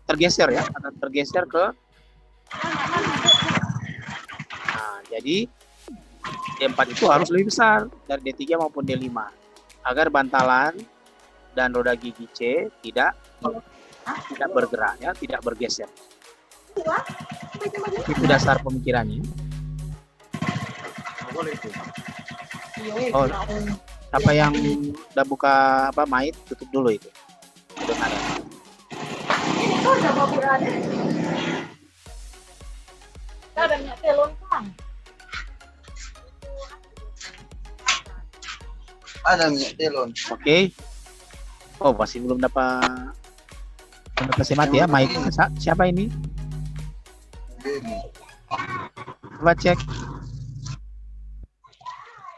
tergeser ya, akan tergeser ke. Nah, jadi D4 itu harus lebih besar dari D3 maupun D5 agar bantalan dan roda gigi C tidak bergerak ya, tidak bergeser. Itu dasar pemikirannya. Oh, apa yang udah buka mic tutup dulu itu. Ini tuh ada mobil ada. Ada minyak telon kan? Ada minyak telon. Oke. Oh, masih belum dapat mati ya mic. Siapa ini? Coba cek.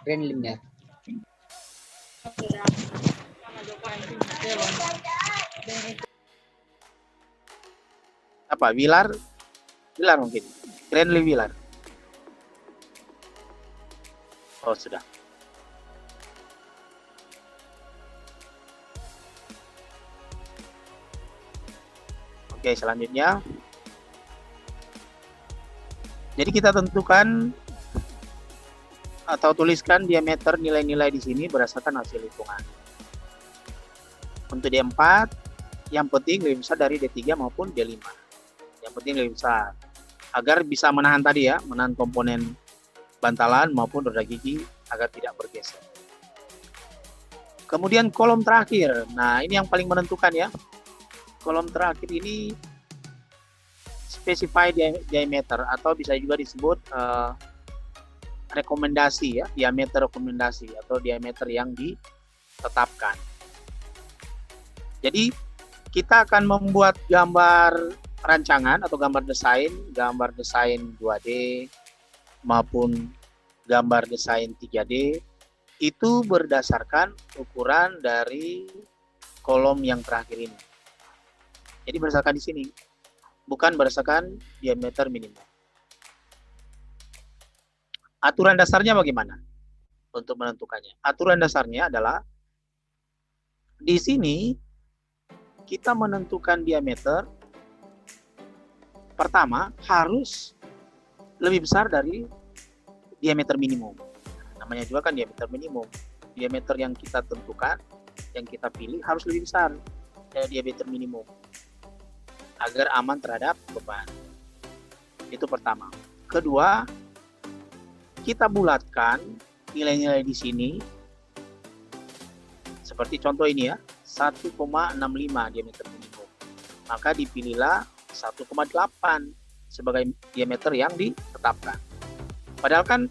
Brandingnya. Apa? Wilar mungkin. Grandly Wilar. Oh, sudah. Oke, selanjutnya. Jadi kita tentukan atau tuliskan diameter nilai-nilai di sini berdasarkan hasil hitungan. Untuk D4, yang penting lebih besar dari D3 maupun D5. Yang penting lebih besar. Agar bisa menahan tadi ya, menahan komponen bantalan maupun roda gigi agar tidak bergeser. Kemudian kolom terakhir. Nah, ini yang paling menentukan ya. Kolom terakhir ini specify diameter atau bisa juga disebut rekomendasi ya, diameter rekomendasi atau diameter yang ditetapkan. Jadi kita akan membuat gambar rancangan atau gambar desain 2D maupun gambar desain 3D itu berdasarkan ukuran dari kolom yang terakhir ini. Jadi berdasarkan di sini, bukan berdasarkan diameter minimum. Aturan dasarnya bagaimana untuk menentukannya? Aturan dasarnya adalah di sini kita menentukan diameter pertama harus lebih besar dari diameter minimum. Namanya juga kan diameter minimum. Diameter yang kita tentukan, yang kita pilih harus lebih besar dari diameter minimum agar aman terhadap beban. Itu pertama. Kedua, kita bulatkan nilai-nilai di sini seperti contoh ini ya, 1,65 diameter minimum. Maka dipilihlah 1,8 sebagai diameter yang ditetapkan. Padahal kan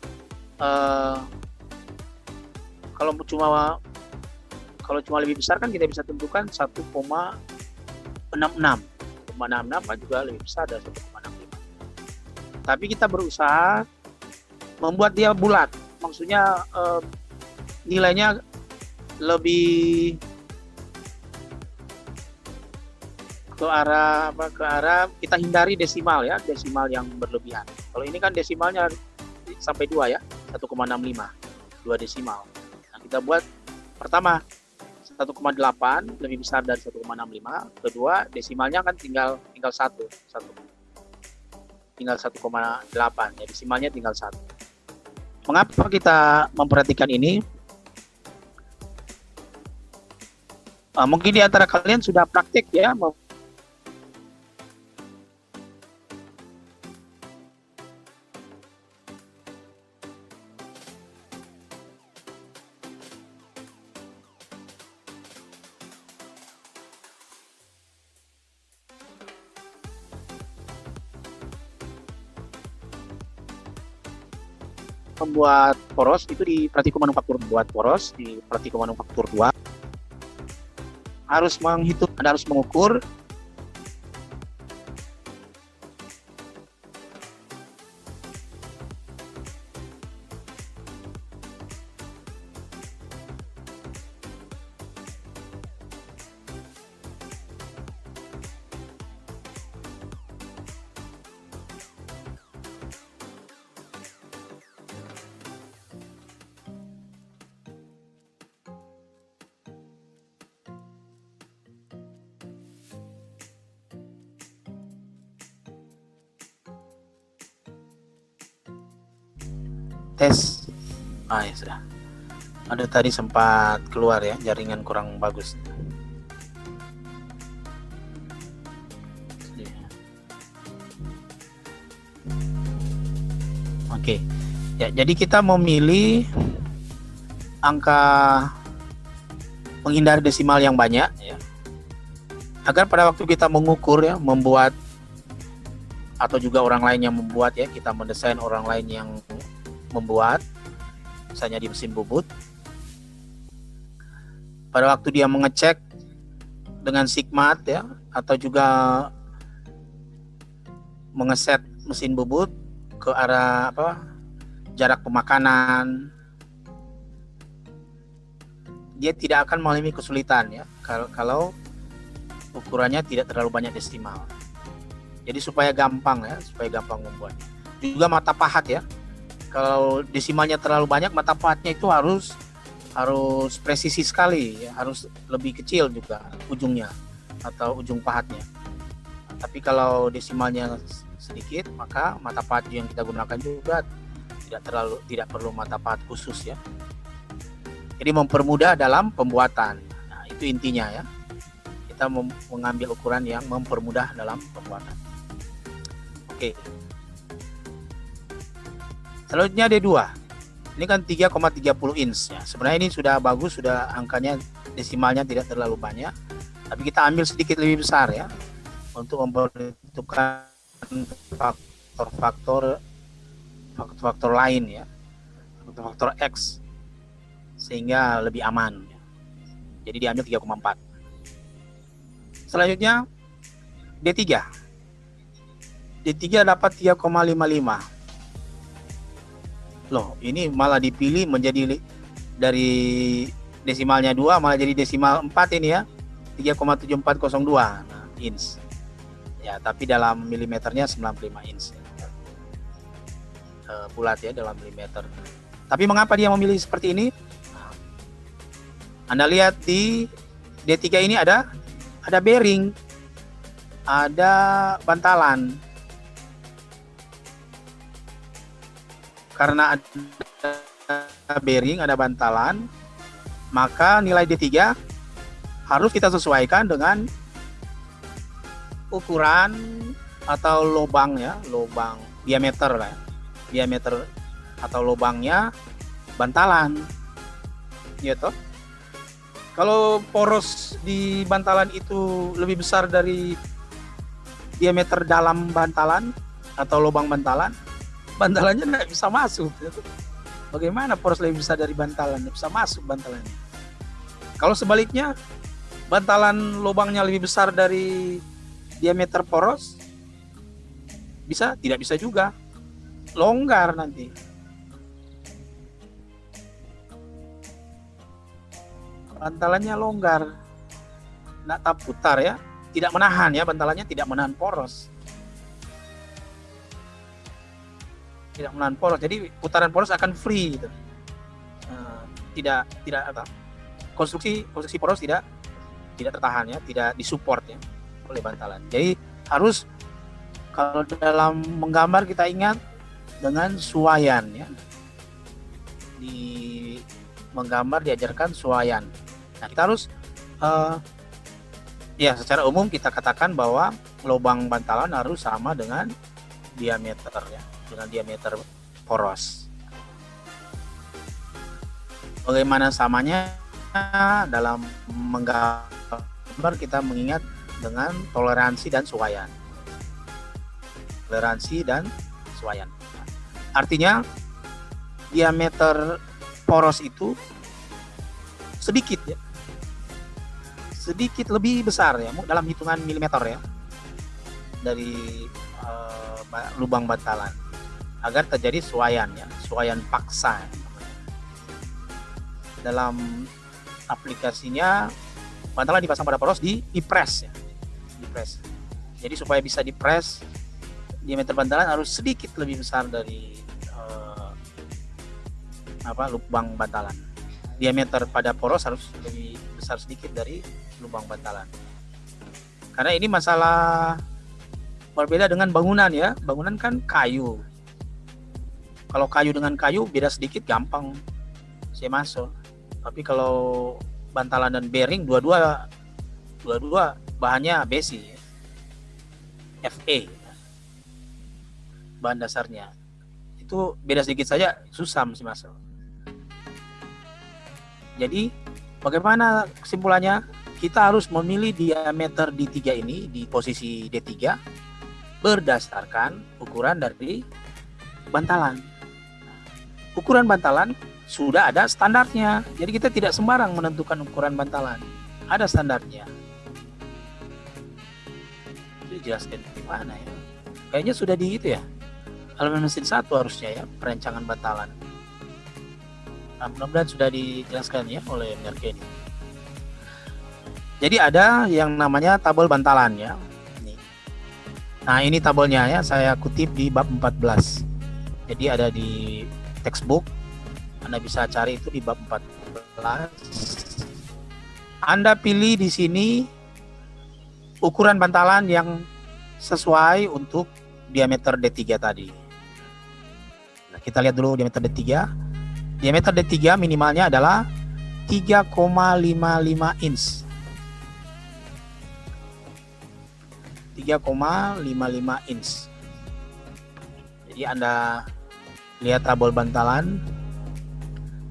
kalau cuma lebih besar kan kita bisa tentukan 1,66 1,66 juga lebih besar dari 1,65. Tapi kita berusaha membuat dia bulat, maksudnya nilainya lebih ke arah kita hindari desimal ya, desimal yang berlebihan. Kalau ini kan desimalnya sampai 2 ya, 1,65, 2 desimal. Nah, kita buat pertama 1,8 lebih besar dari 1,65, kedua desimalnya kan tinggal 1, tinggal 1,8 ya, desimalnya tinggal 1. Mengapa kita memperhatikan ini? Mungkin di antara kalian sudah praktik ya, membuat poros itu di Pratikum Manufaktur. Buat poros di Pratikum Manufaktur 2 harus menghitung, Anda harus mengukur tes. Ya sudah. Ada tadi sempat keluar ya, jaringan kurang bagus. Oke. Ya, jadi kita memilih angka menghindari desimal yang banyak ya. Agar pada waktu kita mengukur ya, membuat atau juga orang lain yang membuat ya, kita mendesain orang lain yang membuat, misalnya di mesin bubut, pada waktu dia mengecek dengan sigmat ya, atau juga mengeset mesin bubut ke arah jarak pemakanan, dia tidak akan mengalami kesulitan ya kalau ukurannya tidak terlalu banyak desimal. Jadi supaya gampang membuat. Juga mata pahat ya. Kalau desimalnya terlalu banyak, mata pahatnya itu harus presisi sekali ya, harus lebih kecil juga ujungnya atau ujung pahatnya. Tapi kalau desimalnya sedikit, maka mata pahat yang kita gunakan juga tidak perlu mata pahat khusus ya. Jadi mempermudah dalam pembuatan. Nah, itu intinya ya. Kita mengambil ukuran yang mempermudah dalam pembuatan. Oke. Selanjutnya D2. Ini kan 3,30 inch ya. Sebenarnya ini sudah bagus, sudah angkanya desimalnya tidak terlalu banyak. Tapi kita ambil sedikit lebih besar ya untuk memperhitungkan faktor lain ya. Faktor X sehingga lebih aman ya. Jadi diambil 3,4. Selanjutnya D3. D3 dapat 3,55. Loh, ini malah dipilih menjadi dari desimalnya 2 malah jadi desimal 4 ini ya. 3,7402 inch. Ya, tapi dalam milimeternya 95 inch. Bulat ya dalam milimeter. Tapi mengapa dia memilih seperti ini? Anda lihat di D3 ini ada bearing, ada bantalan. Karena ada bearing, ada bantalan, maka nilai D3 harus kita sesuaikan dengan ukuran atau lubang ya, lubang diameter lah, diameter atau lubangnya bantalan, ya toh. Kalau poros di bantalan itu lebih besar dari diameter dalam bantalan atau lubang bantalan, bantalannya nggak bisa masuk. Bagaimana poros lebih besar dari bantalan? Nggak bisa masuk bantalannya. Kalau sebaliknya, bantalan lubangnya lebih besar dari diameter poros bisa, tidak bisa juga, longgar nanti. Bantalannya longgar, nggak tak putar ya, tidak menahan ya, bantalannya tidak menahan poros, tidak menahan poros, jadi putaran poros akan free gitu. Tidak apa, konstruksi poros tidak tertahan ya, tidak disupport ya oleh bantalan. Jadi harus, kalau dalam menggambar kita ingat dengan suaian ya, di menggambar diajarkan suaian. Nah, kita harus ya secara umum kita katakan bahwa lubang bantalan harus sama dengan diameter ya, dengan diameter poros. Bagaimana samanya? Dalam menggambar kita mengingat dengan toleransi dan suaian. Toleransi dan suaian. Artinya diameter poros itu sedikit ya, sedikit lebih besar ya, dalam hitungan milimeter ya, dari lubang bantalan, agar terjadi suaian ya, suaian paksa. Dalam aplikasinya, bantalan dipasang pada poros, dipres ya, dipres. Jadi supaya bisa dipres, diameter bantalan harus sedikit lebih besar dari lubang bantalan. Diameter pada poros harus lebih besar sedikit dari lubang bantalan. Karena ini masalah berbeda dengan bangunan ya. Bangunan kan kayu. Kalau kayu dengan kayu beda sedikit gampang saya masuk. Tapi kalau bantalan dan bearing dua-dua bahannya besi ya. FE bahan dasarnya. Itu beda sedikit saja susah mesti masuk. Jadi bagaimana kesimpulannya? Kita harus memilih diameter D3 ini di posisi D3 berdasarkan ukuran dari bantalan. Ukuran bantalan sudah ada standarnya. Jadi kita tidak sembarang menentukan ukuran bantalan. Ada standarnya. Itu dijelaskan gimana ya? Kayaknya sudah di itu ya. Halaman mesin 1 harusnya ya, perancangan bantalan. Nah, mudah-mudahan sudah dijelaskan ya oleh Merkeni. Jadi ada yang namanya tabel bantalan ya. Nah, ini tabelnya ya, saya kutip di bab 14. Jadi ada di textbook. Anda bisa cari itu di bab 14. Anda pilih di sini ukuran bantalan yang sesuai untuk diameter D3 tadi. Nah, kita lihat dulu diameter D3. Diameter D3 minimalnya adalah 3,55 inch. 3,55 inch. Jadi Anda lihat tabel bantalan.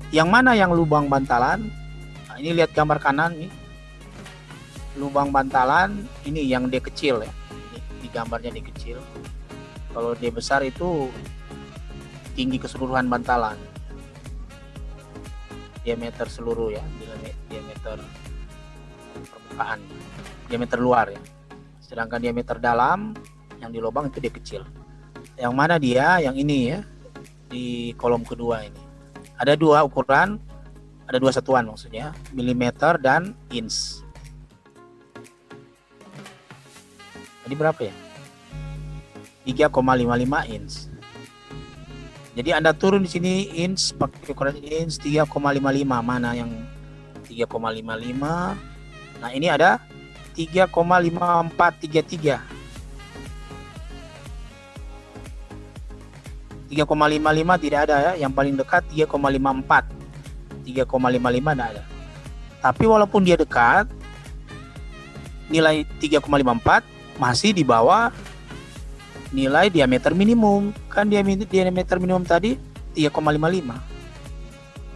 Yang mana yang lubang bantalan? Nah, ini lihat gambar kanan nih. Lubang bantalan ini yang D kecil ya. Ini, di gambarnya D kecil. Kalau D besar itu tinggi keseluruhan bantalan. Diameter seluruh ya, diameter permukaan, diameter luar ya. Sedangkan diameter dalam yang di lubang itu D kecil. Yang mana dia? Yang ini ya, di kolom kedua ini. Ada dua ukuran, ada dua satuan maksudnya, milimeter dan inch. Jadi berapa ya? 3,55 inch. Jadi Anda turun di sini inch, pakai ukuran inch 3,55. Mana yang 3,55? Nah, ini ada 3,5433. 3,55 tidak ada ya, yang paling dekat 3,54. 3,55 tidak ada. Tapi walaupun dia dekat, nilai 3,54 masih di bawah nilai diameter minimum. Kan diameter minimum tadi 3,55.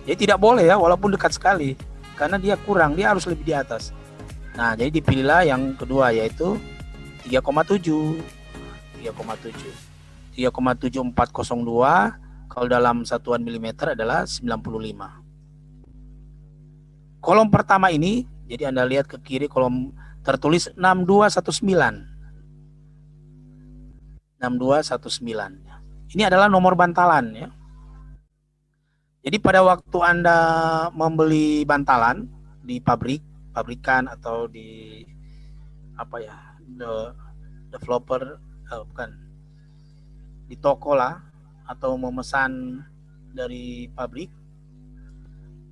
Jadi tidak boleh ya, walaupun dekat sekali, karena dia kurang, dia harus lebih di atas. Nah, jadi dipilihlah yang kedua, yaitu 3,7. 3,7402 kalau dalam satuan milimeter adalah 95. Kolom pertama ini, jadi Anda lihat ke kiri kolom tertulis 6219. 6219. Ini adalah nomor bantalan ya. Jadi pada waktu Anda membeli bantalan di pabrikan atau di apa ya, developer, bukan, di toko lah, atau memesan dari pabrik,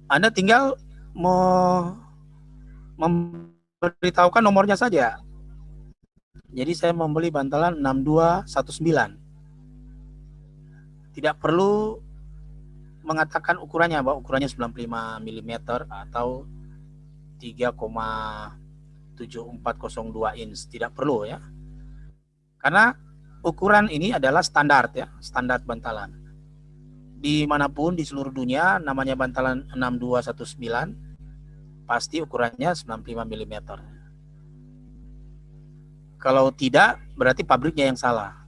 Anda tinggal memberitahukan nomornya saja. Jadi saya membeli bantalan 6219. Tidak perlu mengatakan ukurannya, bahwa ukurannya 95 mm atau 3,7402 inch. Tidak perlu ya. Karena ukuran ini adalah standar ya, standar bantalan. Dimanapun di seluruh dunia namanya bantalan 6219, pasti ukurannya 95 mm. Kalau tidak, berarti pabriknya yang salah.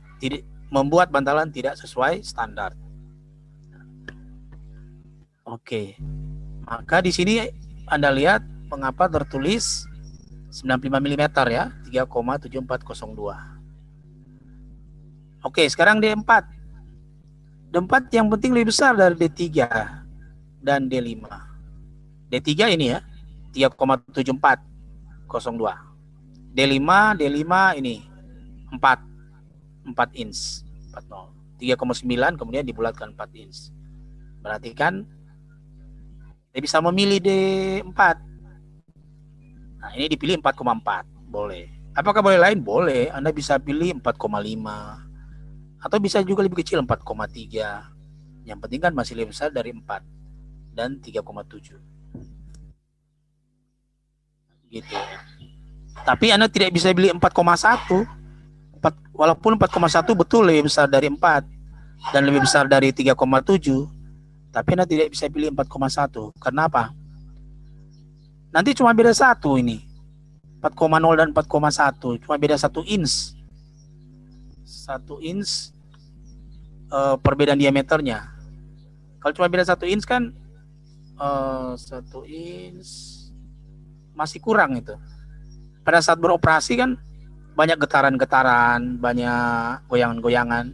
Membuat bantalan tidak sesuai standar. Oke. Maka di sini Anda lihat mengapa tertulis 95 mm ya, 3,7402. Oke, sekarang D4. D4 yang penting lebih besar dari D3 dan D5. D3 ini ya, 3,7402. D5 ini 4 inch, 40. 3,9 kemudian dibulatkan 4 inch. Berarti kan dia bisa memilih D4. Nah, ini dipilih 4,4, boleh. Apakah boleh lain? Boleh. Anda bisa pilih 4,5 atau bisa juga lebih kecil 4,3. Yang penting kan masih lebih besar dari 4 dan 3,7. Gitu. Tapi Anda tidak bisa beli 4,1. Walaupun 4,1 betul lebih besar dari 4 dan lebih besar dari 3,7, tapi Anda tidak bisa pilih 4,1. Kenapa? Nanti cuma beda 1 ini. 4,0 dan 4,1 cuma beda 1 inch. 1 inch perbedaan diameternya. Kalau cuma beda 1 inch kan 1 inch masih kurang itu. Pada saat beroperasi kan banyak getaran-getaran, banyak goyangan-goyangan.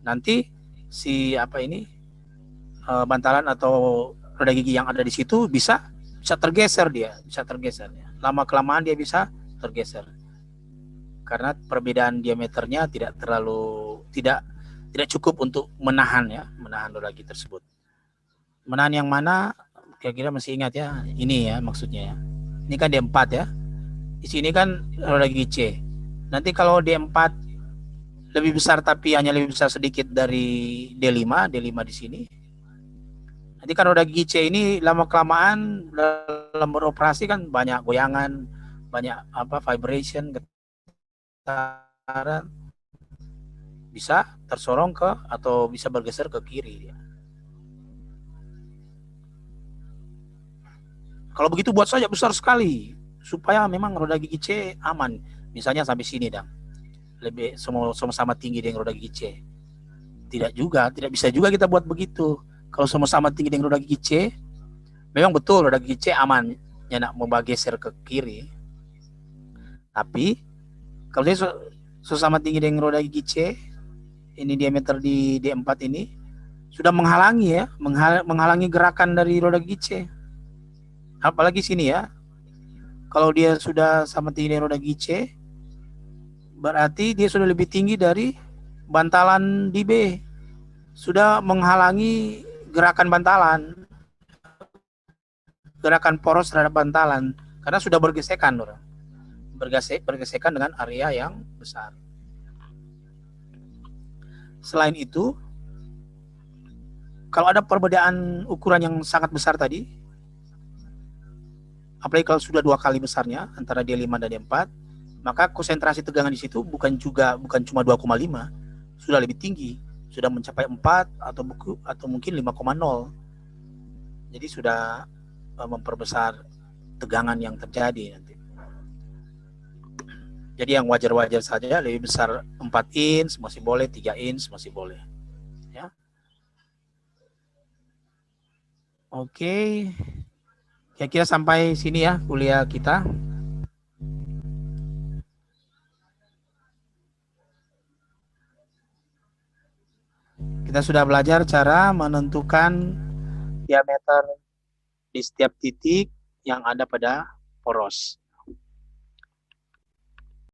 Nanti si bantalan atau roda gigi yang ada di situ bisa tergeser dia, Lama kelamaan dia bisa tergeser. Karena perbedaan diameternya tidak cukup untuk menahan roda gigi tersebut. Menahan yang mana? Kira-kira masih ingat ya? Ini ya maksudnya ya. Ini kan D4 ya. Di sini kan roda gigi C. Nanti kalau D4 lebih besar tapi hanya lebih besar sedikit dari D5 di sini. Nanti kan roda gigi C ini lama kelamaan dalam beroperasi kan banyak goyangan, banyak vibration, getaran, bisa tersorong atau bisa bergeser ke kiri. Kalau begitu buat saja besar sekali supaya memang roda gigi C aman. Misalnya sampai sini lebih sama-sama tinggi dengan roda gigi C. Tidak bisa juga kita buat begitu. Kalau sama-sama tinggi dengan roda gigi C, memang betul roda gigi C aman, nak mau geser ke kiri. Tapi kalau dia sama tinggi dengan roda gigi C, ini diameter di D4 ini sudah menghalangi gerakan dari roda gigi C. Apalagi sini ya. Kalau dia sudah sama tinggi dengan roda gigi C, berarti dia sudah lebih tinggi dari bantalan di B. Sudah menghalangi gerakan bantalan, gerakan poros terhadap bantalan, karena sudah bergesekan dengan area yang besar. Selain itu, kalau ada perbedaan ukuran yang sangat besar tadi, apalagi kalau sudah 2 kali besarnya antara D5 dan D4, maka konsentrasi tegangan di situ bukan cuma 2,5, sudah lebih tinggi, sudah mencapai 4 atau mungkin 5,0. Jadi sudah memperbesar tegangan yang terjadi nanti. Jadi yang wajar-wajar saja, lebih besar 4 inch masih boleh, 3 inch masih boleh. Ya. Oke. Kira-kira sampai sini ya kuliah kita. Kita sudah belajar cara menentukan diameter di setiap titik yang ada pada poros.